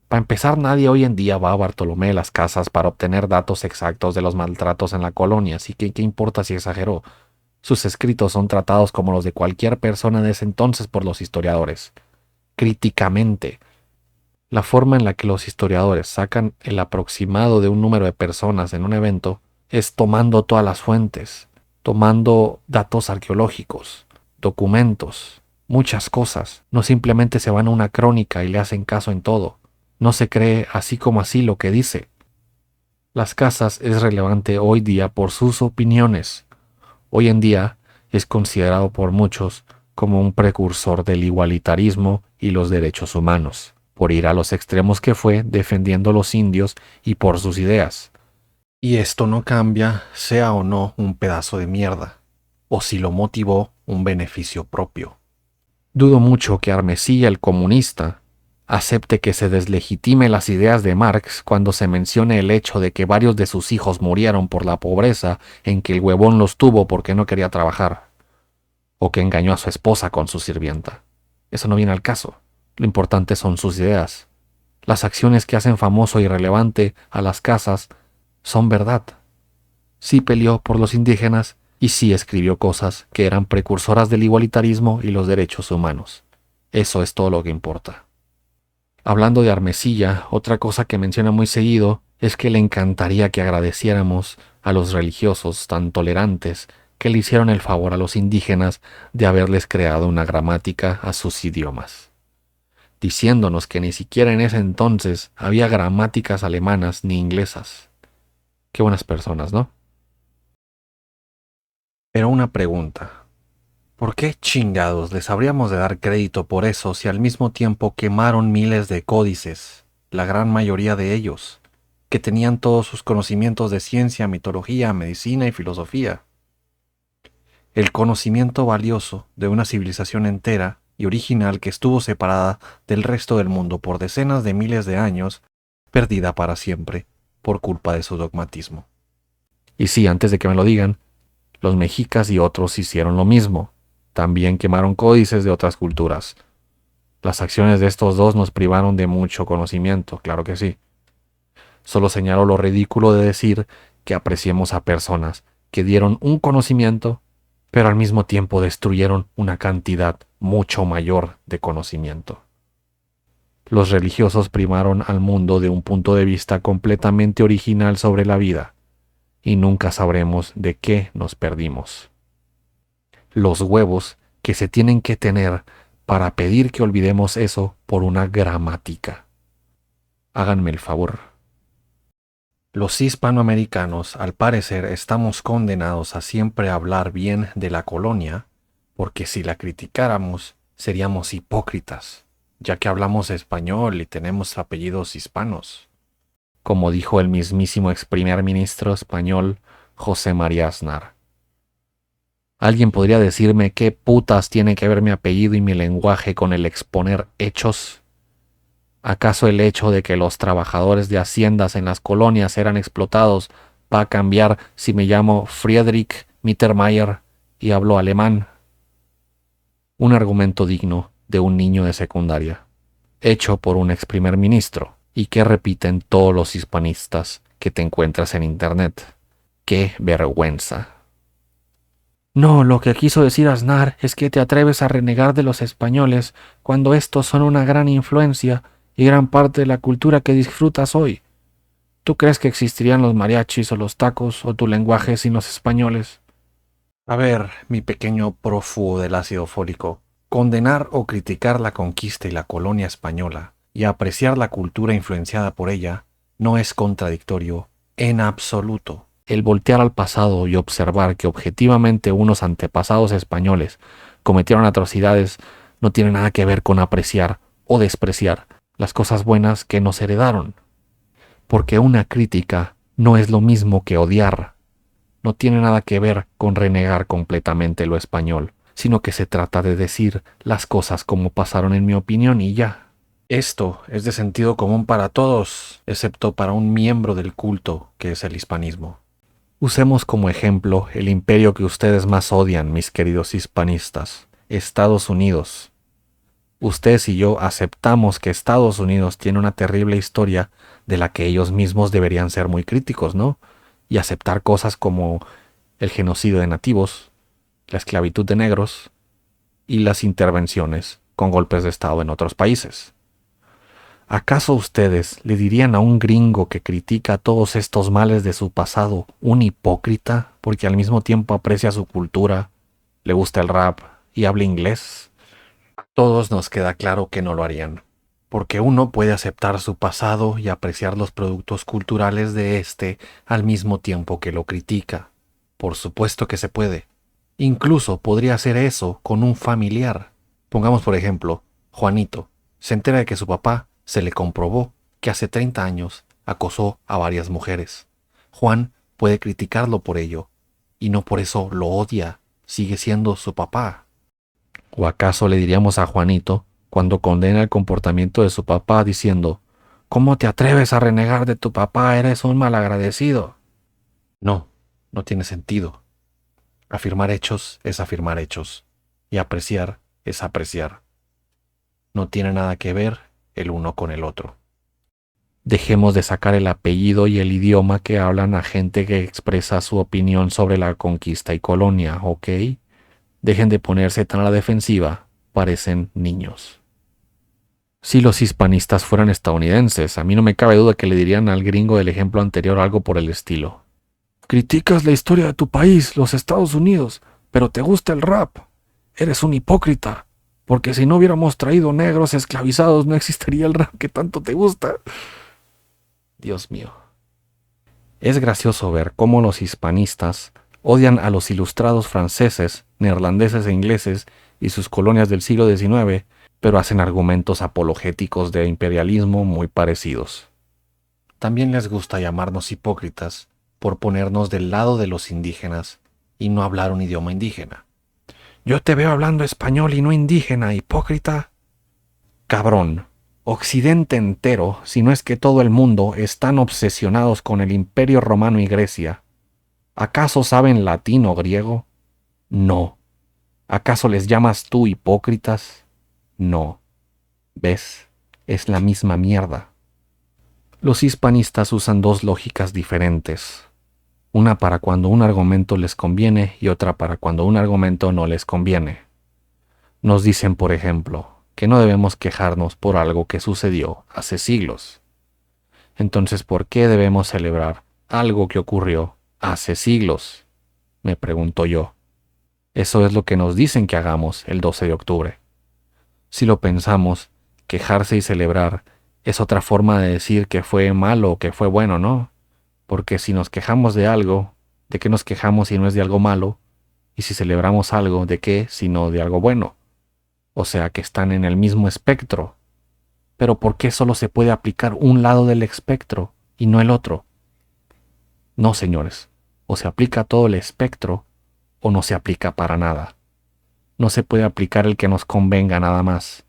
Para empezar, nadie hoy en día va a Bartolomé de las Casas para obtener datos exactos de los maltratos en la colonia, así que ¿qué importa si exageró? Sus escritos son tratados como los de cualquier persona de ese entonces por los historiadores, críticamente. La forma en la que los historiadores sacan el aproximado de un número de personas en un evento es tomando todas las fuentes, tomando datos arqueológicos, documentos, muchas cosas. No simplemente se van a una crónica y le hacen caso en todo. No se cree así como así lo que dice. Las Casas es relevante hoy día por sus opiniones. Hoy en día es considerado por muchos como un precursor del igualitarismo y los derechos humanos, por ir a los extremos que fue defendiendo a los indios y por sus ideas. Y esto no cambia, sea o no un pedazo de mierda, o si lo motivó un beneficio propio. Dudo mucho que Armesilla el comunista acepte que se deslegitime las ideas de Marx cuando se mencione el hecho de que varios de sus hijos murieron por la pobreza en que el huevón los tuvo porque no quería trabajar, o que engañó a su esposa con su sirvienta. Eso no viene al caso. Lo importante son sus ideas. Las acciones que hacen famoso y relevante a las Casas son verdad. Sí peleó por los indígenas y sí escribió cosas que eran precursoras del igualitarismo y los derechos humanos. Eso es todo lo que importa. Hablando de Armesilla, otra cosa que menciona muy seguido es que le encantaría que agradeciéramos a los religiosos tan tolerantes que le hicieron el favor a los indígenas de haberles creado una gramática a sus idiomas, diciéndonos que ni siquiera en ese entonces había gramáticas alemanas ni inglesas. Qué buenas personas, ¿no? Pero una pregunta. ¿Por qué chingados les habríamos de dar crédito por eso si al mismo tiempo quemaron miles de códices, la gran mayoría de ellos, que tenían todos sus conocimientos de ciencia, mitología, medicina y filosofía? El conocimiento valioso de una civilización entera y original que estuvo separada del resto del mundo por decenas de miles de años, perdida para siempre por culpa de su dogmatismo. Y sí, antes de que me lo digan, los mexicas y otros hicieron lo mismo. También quemaron códices de otras culturas. Las acciones de estos dos nos privaron de mucho conocimiento, claro que sí. Solo señalo lo ridículo de decir que apreciemos a personas que dieron un conocimiento, pero al mismo tiempo destruyeron una cantidad mucho mayor de conocimiento. Los religiosos privaron al mundo de un punto de vista completamente original sobre la vida, y nunca sabremos de qué nos perdimos. Los huevos que se tienen que tener para pedir que olvidemos eso por una gramática. Háganme el favor. Los hispanoamericanos, al parecer, estamos condenados a siempre hablar bien de la colonia, porque si la criticáramos, seríamos hipócritas, ya que hablamos español y tenemos apellidos hispanos, como dijo el mismísimo ex primer ministro español José María Aznar. ¿Alguien podría decirme qué putas tiene que ver mi apellido y mi lenguaje con el exponer hechos? ¿Acaso el hecho de que los trabajadores de haciendas en las colonias eran explotados va a cambiar si me llamo Friedrich Mittermeier y hablo alemán? Un argumento digno de un niño de secundaria, hecho por un ex primer ministro, y que repiten todos los hispanistas que te encuentras en internet. ¡Qué vergüenza! No, lo que quiso decir Aznar es que te atreves a renegar de los españoles cuando estos son una gran influencia y gran parte de la cultura que disfrutas hoy. ¿Tú crees que existirían los mariachis o los tacos o tu lenguaje sin los españoles? A ver, mi pequeño prófugo del ácido fólico, condenar o criticar la conquista y la colonia española y apreciar la cultura influenciada por ella no es contradictorio en absoluto. El voltear al pasado y observar que objetivamente unos antepasados españoles cometieron atrocidades no tiene nada que ver con apreciar o despreciar las cosas buenas que nos heredaron. Porque una crítica no es lo mismo que odiar. No tiene nada que ver con renegar completamente lo español, sino que se trata de decir las cosas como pasaron en mi opinión y ya. Esto es de sentido común para todos, excepto para un miembro del culto que es el hispanismo. Usemos como ejemplo el imperio que ustedes más odian, mis queridos hispanistas, Estados Unidos. Ustedes y yo aceptamos que Estados Unidos tiene una terrible historia de la que ellos mismos deberían ser muy críticos, ¿no? Y aceptar cosas como el genocidio de nativos, la esclavitud de negros y las intervenciones con golpes de Estado en otros países. ¿Acaso ustedes le dirían a un gringo que critica todos estos males de su pasado un hipócrita porque al mismo tiempo aprecia su cultura, le gusta el rap y habla inglés? A todos nos queda claro que no lo harían, porque uno puede aceptar su pasado y apreciar los productos culturales de éste al mismo tiempo que lo critica. Por supuesto que se puede. Incluso podría hacer eso con un familiar. Pongamos por ejemplo, Juanito se entera de que su papá se le comprobó que hace 30 años acosó a varias mujeres. Juan puede criticarlo por ello, y no por eso lo odia, sigue siendo su papá. ¿O acaso le diríamos a Juanito, cuando condena el comportamiento de su papá diciendo, ¿cómo te atreves a renegar de tu papá? Eres un malagradecido? No, no tiene sentido. Afirmar hechos es afirmar hechos, y apreciar es apreciar. No tiene nada que ver el uno con el otro. Dejemos de sacar el apellido y el idioma que hablan a gente que expresa su opinión sobre la conquista y colonia, ¿ok? Dejen de ponerse tan a la defensiva, parecen niños. Si los hispanistas fueran estadounidenses, a mí no me cabe duda que le dirían al gringo del ejemplo anterior algo por el estilo. Criticas la historia de tu país, los Estados Unidos, pero te gusta el rap. Eres un hipócrita, porque si no hubiéramos traído negros esclavizados no existiría el rap que tanto te gusta. Dios mío. Es gracioso ver cómo los hispanistas odian a los ilustrados franceses, neerlandeses e ingleses y sus colonias del siglo XIX, pero hacen argumentos apologéticos de imperialismo muy parecidos. También les gusta llamarnos hipócritas por ponernos del lado de los indígenas y no hablar un idioma indígena. Yo te veo hablando español y no indígena, hipócrita. Cabrón, Occidente entero, si no es que todo el mundo, están obsesionados con el Imperio Romano y Grecia. ¿Acaso saben latín o griego? No. ¿Acaso les llamas tú hipócritas? No. ¿Ves? Es la misma mierda. Los hispanistas usan dos lógicas diferentes. Una para cuando un argumento les conviene y otra para cuando un argumento no les conviene. Nos dicen, por ejemplo, que no debemos quejarnos por algo que sucedió hace siglos. Entonces, ¿por qué debemos celebrar algo que ocurrió hace siglos? Me pregunto yo. Eso es lo que nos dicen que hagamos el 12 de octubre. Si lo pensamos, quejarse y celebrar es otra forma de decir que fue malo o que fue bueno, ¿no? Porque si nos quejamos de algo, ¿de qué nos quejamos si no es de algo malo? Y si celebramos algo, ¿de qué si no de algo bueno? O sea que están en el mismo espectro. Pero ¿por qué solo se puede aplicar un lado del espectro y no el otro? No, señores. O se aplica todo el espectro o no se aplica para nada. No se puede aplicar el que nos convenga nada más.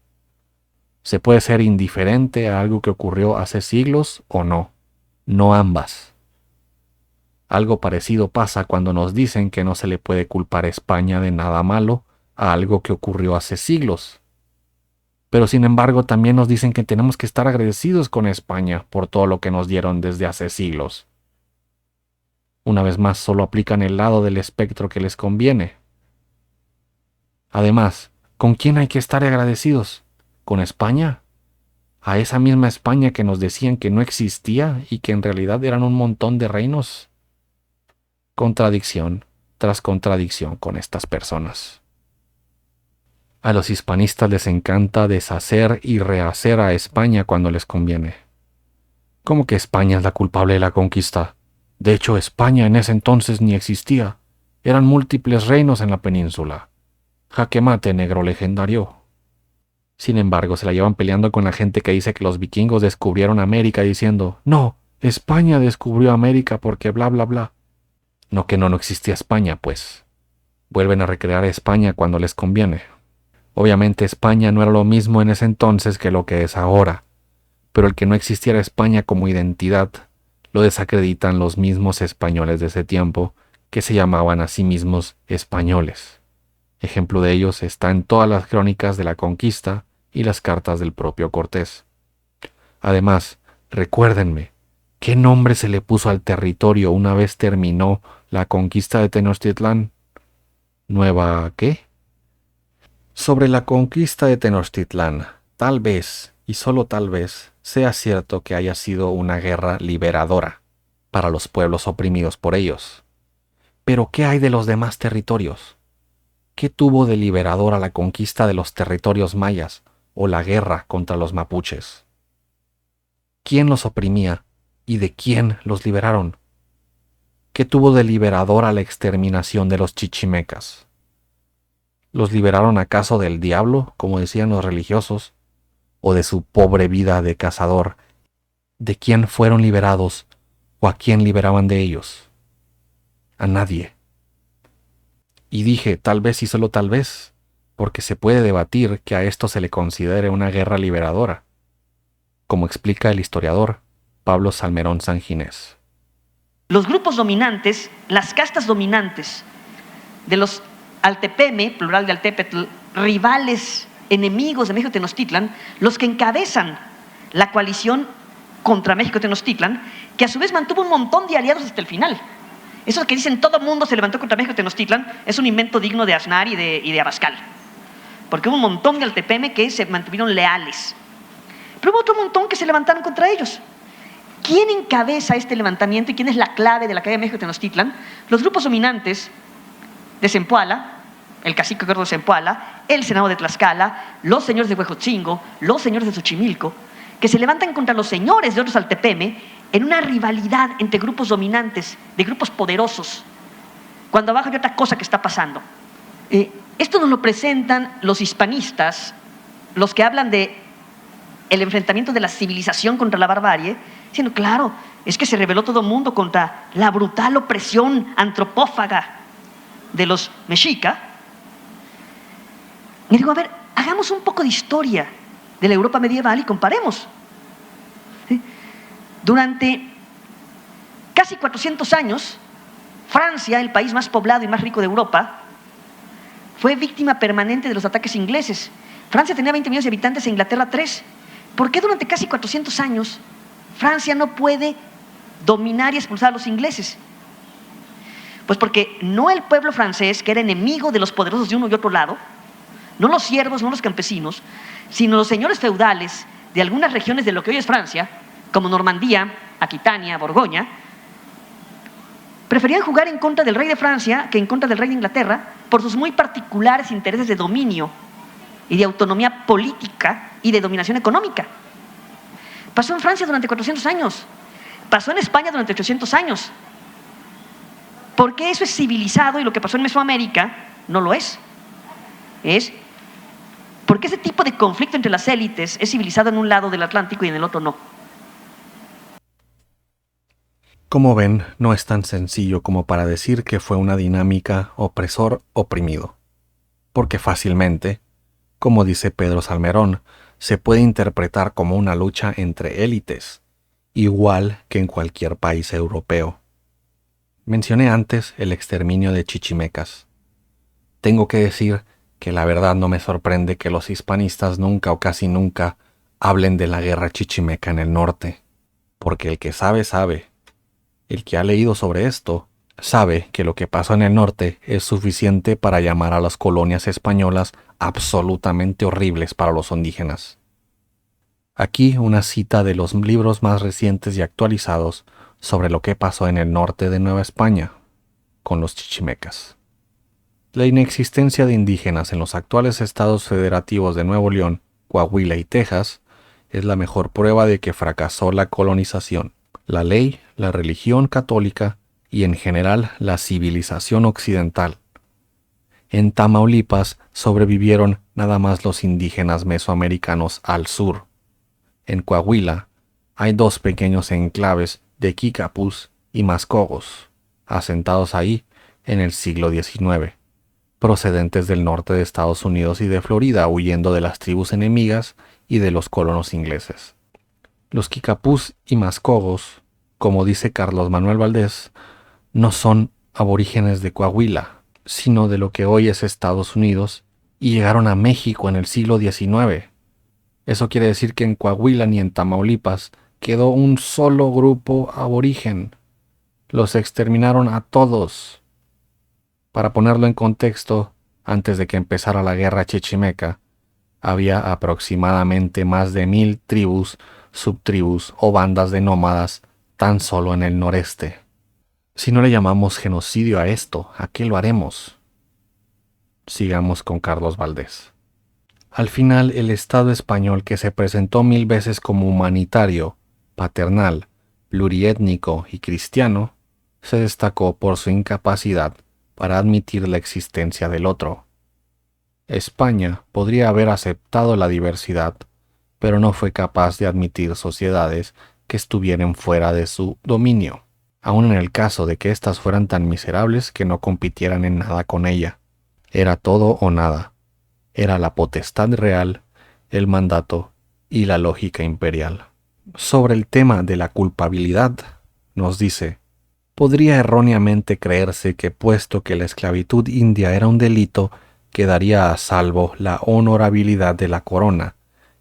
Se puede ser indiferente a algo que ocurrió hace siglos o no. No ambas. Algo parecido pasa cuando nos dicen que no se le puede culpar a España de nada malo a algo que ocurrió hace siglos. Pero sin embargo también nos dicen que tenemos que estar agradecidos con España por todo lo que nos dieron desde hace siglos. Una vez más, solo aplican el lado del espectro que les conviene. Además, ¿con quién hay que estar agradecidos? ¿Con España? a esa misma España que nos decían que no existía y que en realidad eran un montón de reinos. Contradicción tras contradicción con estas personas. A los hispanistas les encanta deshacer y rehacer a España cuando les conviene. ¿Cómo que España es la culpable de la conquista? De hecho, España en ese entonces ni existía. Eran múltiples reinos en la península. Jaque mate, negro legendario. Sin embargo, se la llevan peleando con la gente que dice que los vikingos descubrieron América diciendo, no, España descubrió América porque bla bla bla. No que no existía España, pues. Vuelven a recrear España cuando les conviene. Obviamente España no era lo mismo en ese entonces que lo que es ahora, pero el que no existiera España como identidad lo desacreditan los mismos españoles de ese tiempo que se llamaban a sí mismos españoles. Ejemplo de ellos está en todas las crónicas de la conquista y las cartas del propio Cortés. Además, recuérdenme, ¿qué nombre se le puso al territorio una vez terminó la conquista de Tenochtitlán? ¿Nueva qué? Sobre la conquista de Tenochtitlán, tal vez, y solo tal vez, sea cierto que haya sido una guerra liberadora para los pueblos oprimidos por ellos. Pero ¿qué hay de los demás territorios? ¿Qué tuvo de liberador a la conquista de los territorios mayas o la guerra contra los mapuches? ¿Quién los oprimía y de quién los liberaron? ¿Qué tuvo de liberador a la exterminación de los chichimecas? ¿Los liberaron acaso del diablo, como decían los religiosos, o de su pobre vida de cazador? ¿De quién fueron liberados o a quién liberaban de ellos? A nadie. Y dije tal vez y solo tal vez, porque se puede debatir que a esto se le considere una guerra liberadora, como explica el historiador Pablo Salmerón Sanginés. Los grupos dominantes, las castas dominantes de los Altepeme, plural de Altepetl, rivales, enemigos de México Tenochtitlan, los que encabezan la coalición contra México Tenochtitlan, que a su vez mantuvo un montón de aliados hasta el final. Eso que dicen todo el mundo se levantó contra México Tenochtitlan es un invento digno de Aznar y de Abascal, porque hubo un montón de Altepeme que se mantuvieron leales, pero hubo otro montón que se levantaron contra ellos. ¿Quién encabeza este levantamiento y quién es la clave de la caída de México Tenochtitlan? Los grupos dominantes de Zempoala, el cacique gordo de Zempoala, el senado de Tlaxcala, los señores de Huejotzingo, los señores de Xochimilco, que se levantan contra los señores de otros Altepeme en una rivalidad entre grupos dominantes, de grupos poderosos, cuando abajo hay otra cosa que está pasando. Esto nos lo presentan los hispanistas, los que hablan de el enfrentamiento de la civilización contra la barbarie, diciendo, claro, es que se rebeló todo el mundo contra la brutal opresión antropófaga de los mexica. Y digo, a ver, hagamos un poco de historia de la Europa medieval y comparemos. ¿Sí? Durante casi 400 años, Francia, el país más poblado y más rico de Europa, fue víctima permanente de los ataques ingleses. Francia tenía 20 millones de habitantes e Inglaterra 3. ¿Por qué durante casi 400 años Francia no puede dominar y expulsar a los ingleses? Pues porque no el pueblo francés, que era enemigo de los poderosos de uno y otro lado, no los siervos, no los campesinos, sino los señores feudales de algunas regiones de lo que hoy es Francia, como Normandía, Aquitania, Borgoña, preferían jugar en contra del rey de Francia que en contra del rey de Inglaterra por sus muy particulares intereses de dominio y de autonomía política y de dominación económica. Pasó en Francia durante 400 años, pasó en España durante 800 años. ¿Por qué eso es civilizado y lo que pasó en Mesoamérica no lo es? Es porque ese tipo de conflicto entre las élites es civilizado en un lado del Atlántico y en el otro no. Como ven, no es tan sencillo como para decir que fue una dinámica opresor-oprimido, porque fácilmente, como dice Pedro Salmerón, se puede interpretar como una lucha entre élites, igual que en cualquier país europeo. Mencioné antes el exterminio de chichimecas. Tengo que decir que la verdad no me sorprende que los hispanistas nunca o casi nunca hablen de la guerra chichimeca en el norte, porque el que sabe, sabe. El que ha leído sobre esto sabe que lo que pasó en el norte es suficiente para llamar a las colonias españolas absolutamente horribles para los indígenas. Aquí una cita de los libros más recientes y actualizados sobre lo que pasó en el norte de Nueva España con los chichimecas. La inexistencia de indígenas en los actuales estados federativos de Nuevo León, Coahuila y Texas es la mejor prueba de que fracasó la colonización, la ley, la religión católica y en general la civilización occidental. En Tamaulipas sobrevivieron nada más los indígenas mesoamericanos al sur. En Coahuila hay 2 pequeños enclaves de Kicapús y Mascogos, asentados ahí en el siglo XIX, procedentes del norte de Estados Unidos y de Florida, huyendo de las tribus enemigas y de los colonos ingleses. Los Kicapús y Mascogos, como dice Carlos Manuel Valdés, no son aborígenes de Coahuila, sino de lo que hoy es Estados Unidos, y llegaron a México en el siglo XIX. Eso quiere decir que en Coahuila ni en Tamaulipas quedó un solo grupo aborigen. Los exterminaron a todos. Para ponerlo en contexto, antes de que empezara la guerra chichimeca, había aproximadamente más de 1000 tribus, subtribus o bandas de nómadas tan solo en el noreste. Si no le llamamos genocidio a esto, ¿a qué lo haremos? Sigamos con Carlos Valdés. Al final, el Estado español, que se presentó 1000 veces como humanitario, paternal, pluriétnico y cristiano, se destacó por su incapacidad para admitir la existencia del otro. España podría haber aceptado la diversidad, pero no fue capaz de admitir sociedades que estuvieran fuera de su dominio, aun en el caso de que éstas fueran tan miserables que no compitieran en nada con ella. Era todo o nada. Era la potestad real, el mandato y la lógica imperial. Sobre el tema de la culpabilidad, nos dice: podría erróneamente creerse que, puesto que la esclavitud india era un delito, quedaría a salvo la honorabilidad de la corona,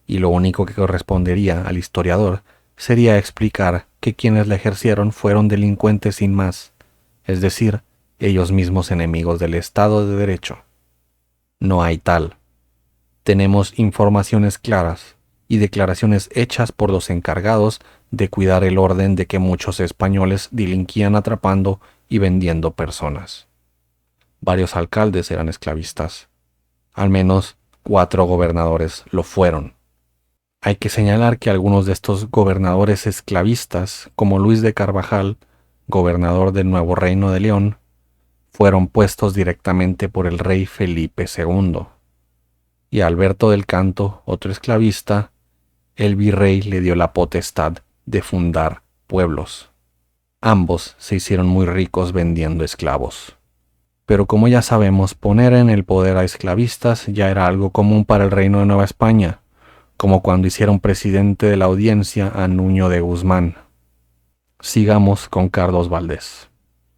y lo único que correspondería al historiador sería explicar que quienes la ejercieron fueron delincuentes sin más, es decir, ellos mismos enemigos del Estado de Derecho. No hay tal. Tenemos informaciones claras y declaraciones hechas por los encargados de cuidar el orden de que muchos españoles delinquían atrapando y vendiendo personas. Varios alcaldes eran esclavistas. Al menos 4 gobernadores lo fueron. Hay que señalar que algunos de estos gobernadores esclavistas, como Luis de Carvajal, gobernador del Nuevo Reino de León, fueron puestos directamente por el rey Felipe II. Y a Alberto del Canto, otro esclavista, el virrey le dio la potestad de fundar pueblos. Ambos se hicieron muy ricos vendiendo esclavos. Pero como ya sabemos, poner en el poder a esclavistas ya era algo común para el Reino de Nueva España, como cuando hicieron presidente de la Audiencia a Nuño de Guzmán. Sigamos con Carlos Valdés.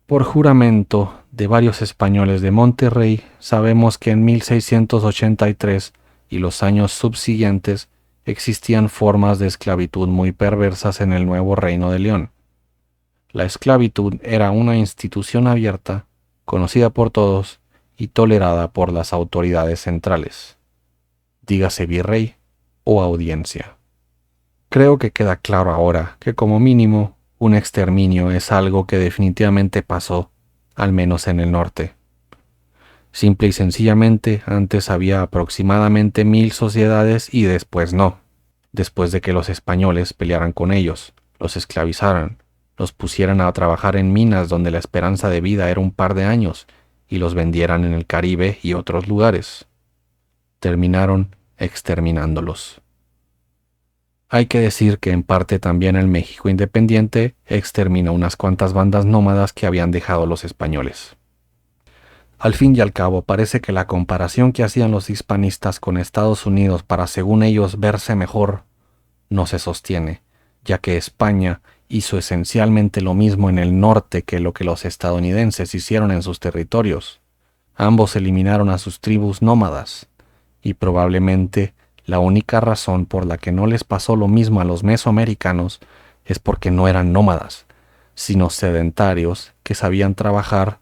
Por juramento de varios españoles de Monterrey, sabemos que en 1683 y los años subsiguientes existían formas de esclavitud muy perversas en el Nuevo Reino de León. La esclavitud era una institución abierta, conocida por todos y tolerada por las autoridades centrales, dígase virrey o audiencia. Creo que queda claro ahora que como mínimo un exterminio es algo que definitivamente pasó, al menos en el norte. Simple y sencillamente, antes había aproximadamente 1000 sociedades y después no. Después de que los españoles pelearan con ellos, los esclavizaran, los pusieran a trabajar en minas donde la esperanza de vida era un par de años y los vendieran en el Caribe y otros lugares. Terminaron exterminándolos. Hay que decir que en parte también el México independiente exterminó unas cuantas bandas nómadas que habían dejado los españoles. Al fin y al cabo, parece que la comparación que hacían los hispanistas con Estados Unidos para, según ellos, verse mejor, no se sostiene, ya que España hizo esencialmente lo mismo en el norte que lo que los estadounidenses hicieron en sus territorios. Ambos eliminaron a sus tribus nómadas, y probablemente la única razón por la que no les pasó lo mismo a los mesoamericanos es porque no eran nómadas, sino sedentarios que sabían trabajar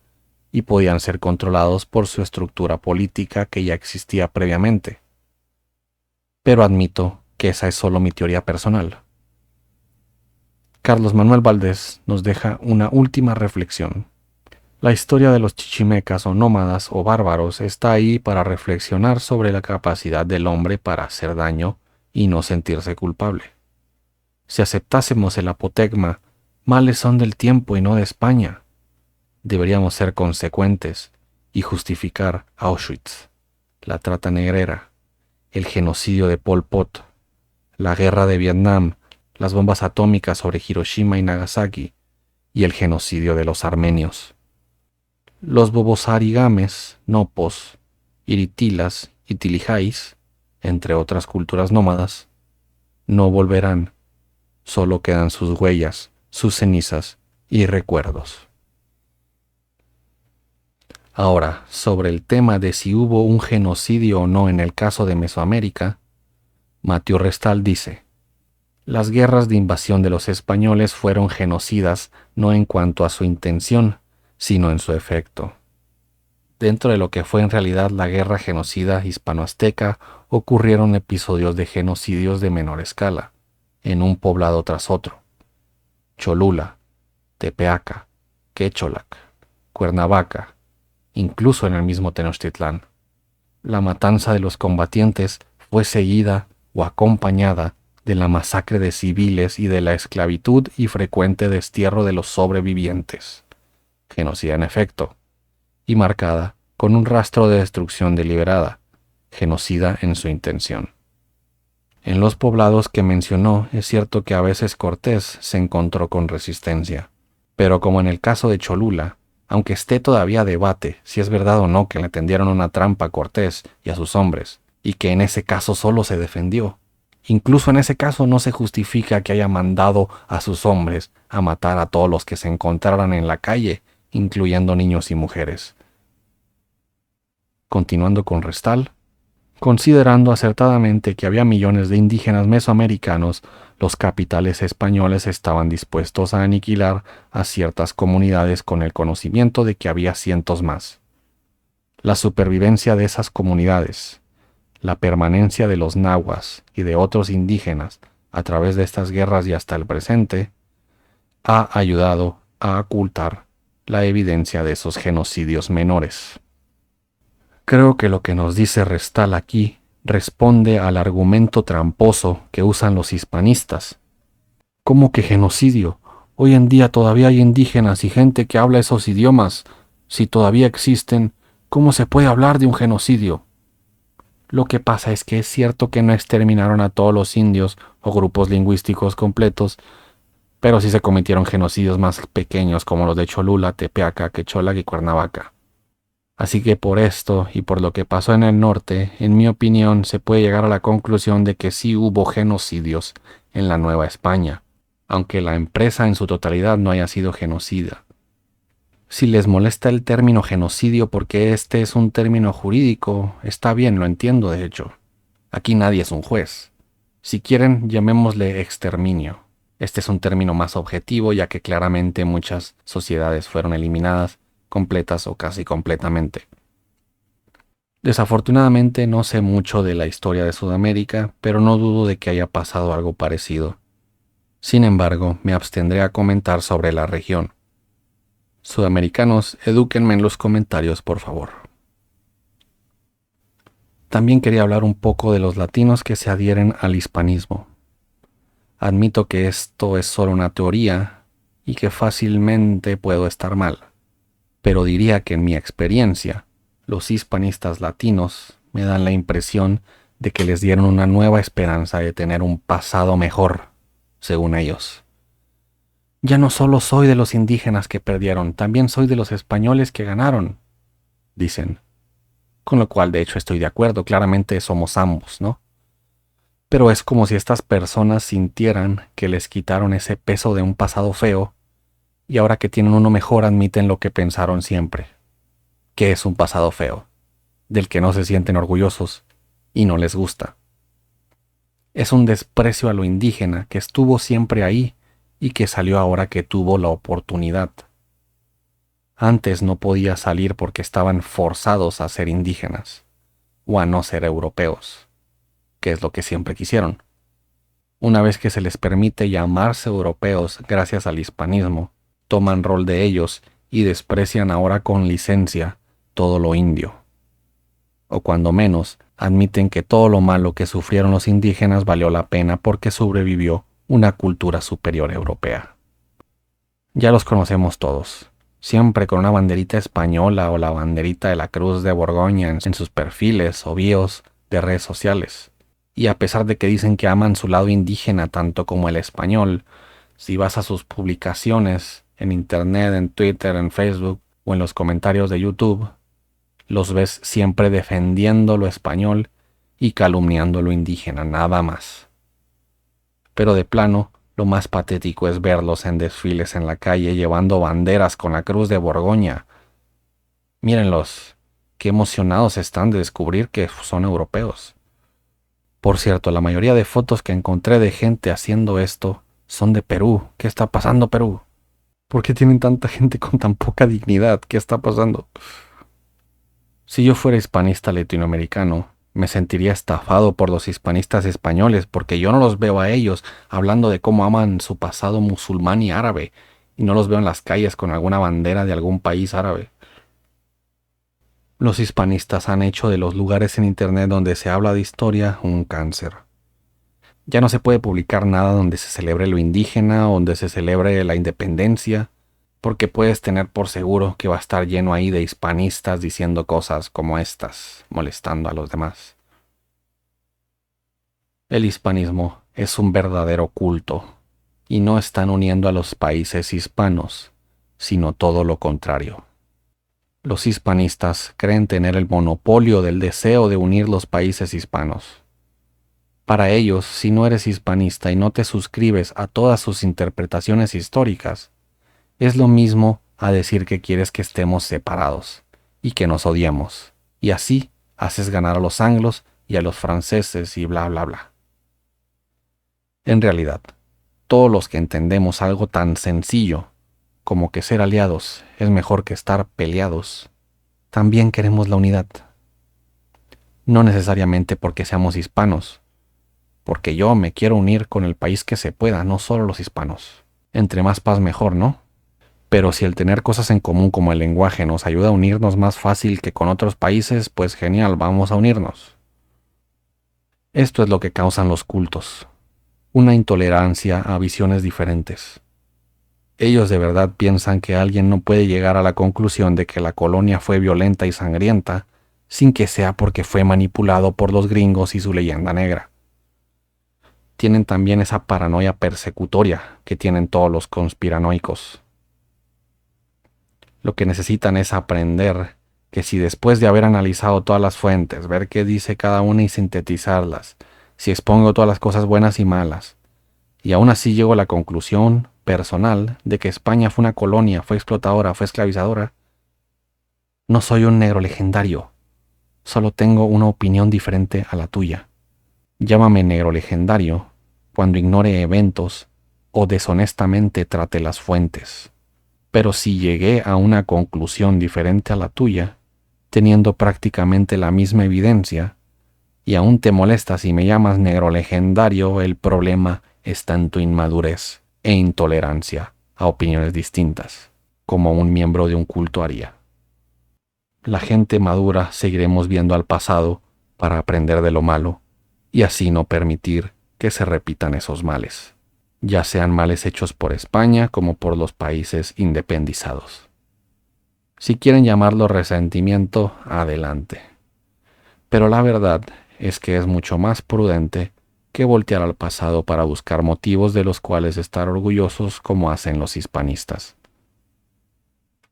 y podían ser controlados por su estructura política que ya existía previamente. Pero admito que esa es solo mi teoría personal. Carlos Manuel Valdés nos deja una última reflexión. La historia de los chichimecas o nómadas o bárbaros está ahí para reflexionar sobre la capacidad del hombre para hacer daño y no sentirse culpable. Si aceptásemos el apotegma, males son del tiempo y no de España. Deberíamos ser consecuentes y justificar Auschwitz, la trata negrera, el genocidio de Pol Pot, la guerra de Vietnam, las bombas atómicas sobre Hiroshima y Nagasaki y el genocidio de los armenios. Los bobosarigames, nopos, iritilas y tilijáis, entre otras culturas nómadas, no volverán, solo quedan sus huellas, sus cenizas y recuerdos. Ahora, sobre el tema de si hubo un genocidio o no en el caso de Mesoamérica, Matthew Restal dice: las guerras de invasión de los españoles fueron genocidas no en cuanto a su intención, sino en su efecto. Dentro de lo que fue en realidad la guerra genocida hispano-azteca ocurrieron episodios de genocidios de menor escala, en un poblado tras otro. Cholula, Tepeaca, Quecholac, Cuernavaca, incluso en el mismo Tenochtitlán. La matanza de los combatientes fue seguida o acompañada de la masacre de civiles y de la esclavitud y frecuente destierro de los sobrevivientes. Genocida en efecto, y marcada con un rastro de destrucción deliberada, genocida en su intención. En los poblados que mencionó es cierto que a veces Cortés se encontró con resistencia, pero como en el caso de Cholula, aunque esté todavía a debate si es verdad o no que le tendieron una trampa a Cortés y a sus hombres, y que en ese caso solo se defendió, incluso en ese caso no se justifica que haya mandado a sus hombres a matar a todos los que se encontraran en la calle, incluyendo niños y mujeres. Continuando con Restal, considerando acertadamente que había millones de indígenas mesoamericanos, los capitales españoles estaban dispuestos a aniquilar a ciertas comunidades con el conocimiento de que había cientos más. La supervivencia de esas comunidades, la permanencia de los nahuas y de otros indígenas a través de estas guerras y hasta el presente, ha ayudado a ocultar la evidencia de esos genocidios menores. Creo que lo que nos dice Restal aquí responde al argumento tramposo que usan los hispanistas. ¿Cómo que genocidio? Hoy en día todavía hay indígenas y gente que habla esos idiomas. Si todavía existen, ¿cómo se puede hablar de un genocidio? Lo que pasa es que es cierto que no exterminaron a todos los indios o grupos lingüísticos completos, pero sí se cometieron genocidios más pequeños como los de Cholula, Tepeaca, Quecholac y Cuernavaca. Así que por esto y por lo que pasó en el norte, en mi opinión, se puede llegar a la conclusión de que sí hubo genocidios en la Nueva España, aunque la empresa en su totalidad no haya sido genocida. Si les molesta el término genocidio porque este es un término jurídico, está bien, lo entiendo de hecho. Aquí nadie es un juez. Si quieren, llamémosle exterminio. Este es un término más objetivo ya que claramente muchas sociedades fueron eliminadas, completas o casi completamente. Desafortunadamente no sé mucho de la historia de Sudamérica, pero no dudo de que haya pasado algo parecido. Sin embargo, me abstendré a comentar sobre la región. Sudamericanos, edúquenme en los comentarios, por favor. También quería hablar un poco de los latinos que se adhieren al hispanismo. Admito que esto es solo una teoría y que fácilmente puedo estar mal, pero diría que en mi experiencia, los hispanistas latinos me dan la impresión de que les dieron una nueva esperanza de tener un pasado mejor, según ellos. Ya no solo soy de los indígenas que perdieron, también soy de los españoles que ganaron, dicen. Con lo cual, de hecho, estoy de acuerdo, claramente somos ambos, ¿no? Pero es como si estas personas sintieran que les quitaron ese peso de un pasado feo y ahora que tienen uno mejor admiten lo que pensaron siempre, que es un pasado feo, del que no se sienten orgullosos y no les gusta. Es un desprecio a lo indígena que estuvo siempre ahí y que salió ahora que tuvo la oportunidad. Antes no podía salir porque estaban forzados a ser indígenas o a no ser europeos, que es lo que siempre quisieron, Una vez que se les permite llamarse europeos gracias al hispanismo, toman rol de ellos y desprecian ahora con licencia todo lo indio. O cuando menos, admiten que todo lo malo que sufrieron los indígenas valió la pena porque sobrevivió una cultura superior europea. Ya los conocemos todos, siempre con una banderita española o la banderita de la Cruz de Borgoña en sus perfiles o bios de redes sociales. Y a pesar de que dicen que aman su lado indígena tanto como el español, si vas a sus publicaciones en internet, en Twitter, en Facebook o en los comentarios de YouTube, los ves siempre defendiendo lo español y calumniando lo indígena, nada más. Pero de plano, lo más patético es verlos en desfiles en la calle llevando banderas con la Cruz de Borgoña. Mírenlos, qué emocionados están de descubrir que son europeos. Por cierto, la mayoría de fotos que encontré de gente haciendo esto son de Perú. ¿Qué está pasando, Perú? ¿Por qué tienen tanta gente con tan poca dignidad? ¿Qué está pasando? Si yo fuera hispanista latinoamericano, me sentiría estafado por los hispanistas españoles porque yo no los veo a ellos hablando de cómo aman su pasado musulmán y árabe y no los veo en las calles con alguna bandera de algún país árabe. Los hispanistas han hecho de los lugares en internet donde se habla de historia un cáncer. Ya no se puede publicar nada donde se celebre lo indígena o donde se celebre la independencia, porque puedes tener por seguro que va a estar lleno ahí de hispanistas diciendo cosas como estas, molestando a los demás. El hispanismo es un verdadero culto, y no están uniendo a los países hispanos, sino todo lo contrario. Los hispanistas creen tener el monopolio del deseo de unir los países hispanos. Para ellos, si no eres hispanista y no te suscribes a todas sus interpretaciones históricas, es lo mismo a decir que quieres que estemos separados y que nos odiemos, y así haces ganar a los anglos y a los franceses y bla bla bla. En realidad, todos los que entendemos algo tan sencillo como que ser aliados es mejor que estar peleados, también queremos la unidad. No necesariamente porque seamos hispanos, porque yo me quiero unir con el país que se pueda, no solo los hispanos. Entre más paz mejor, ¿no? Pero si el tener cosas en común como el lenguaje nos ayuda a unirnos más fácil que con otros países, pues genial, vamos a unirnos. Esto es lo que causan los cultos, una intolerancia a visiones diferentes. Ellos de verdad piensan que alguien no puede llegar a la conclusión de que la colonia fue violenta y sangrienta sin que sea porque fue manipulado por los gringos y su leyenda negra. Tienen también esa paranoia persecutoria que tienen todos los conspiranoicos. Lo que necesitan es aprender que si después de haber analizado todas las fuentes, ver qué dice cada una y sintetizarlas, si expongo todas las cosas buenas y malas, y aún así llego a la conclusión personal de que España fue una colonia, fue explotadora, fue esclavizadora, no soy un negro legendario, solo tengo una opinión diferente a la tuya. Llámame negro legendario cuando ignore eventos o deshonestamente trate las fuentes. Pero si llegué a una conclusión diferente a la tuya, teniendo prácticamente la misma evidencia, y aún te molesta si me llamas negro legendario, el problema está en tu inmadurez e intolerancia a opiniones distintas, como un miembro de un culto haría. La gente madura seguiremos viendo al pasado para aprender de lo malo y así no permitir que se repitan esos males, ya sean males hechos por España como por los países independizados. Si quieren llamarlo resentimiento, adelante. Pero la verdad es que es mucho más prudente que voltear al pasado para buscar motivos de los cuales estar orgullosos como hacen los hispanistas.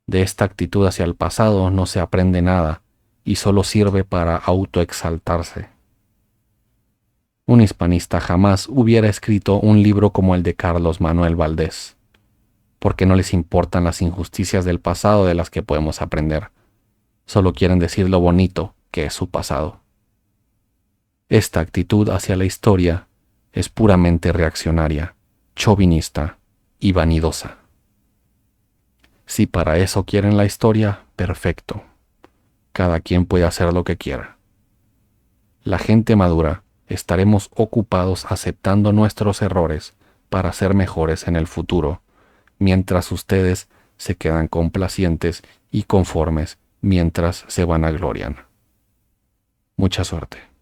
De esta actitud hacia el pasado no se aprende nada y solo sirve para autoexaltarse. Un hispanista jamás hubiera escrito un libro como el de Carlos Manuel Valdés, porque no les importan las injusticias del pasado de las que podemos aprender. Solo quieren decir lo bonito que es su pasado. Esta actitud hacia la historia es puramente reaccionaria, chauvinista y vanidosa. Si para eso quieren la historia, perfecto. Cada quien puede hacer lo que quiera. La gente madura estaremos ocupados aceptando nuestros errores para ser mejores en el futuro, mientras ustedes se quedan complacientes y conformes mientras se vanaglorian. Mucha suerte.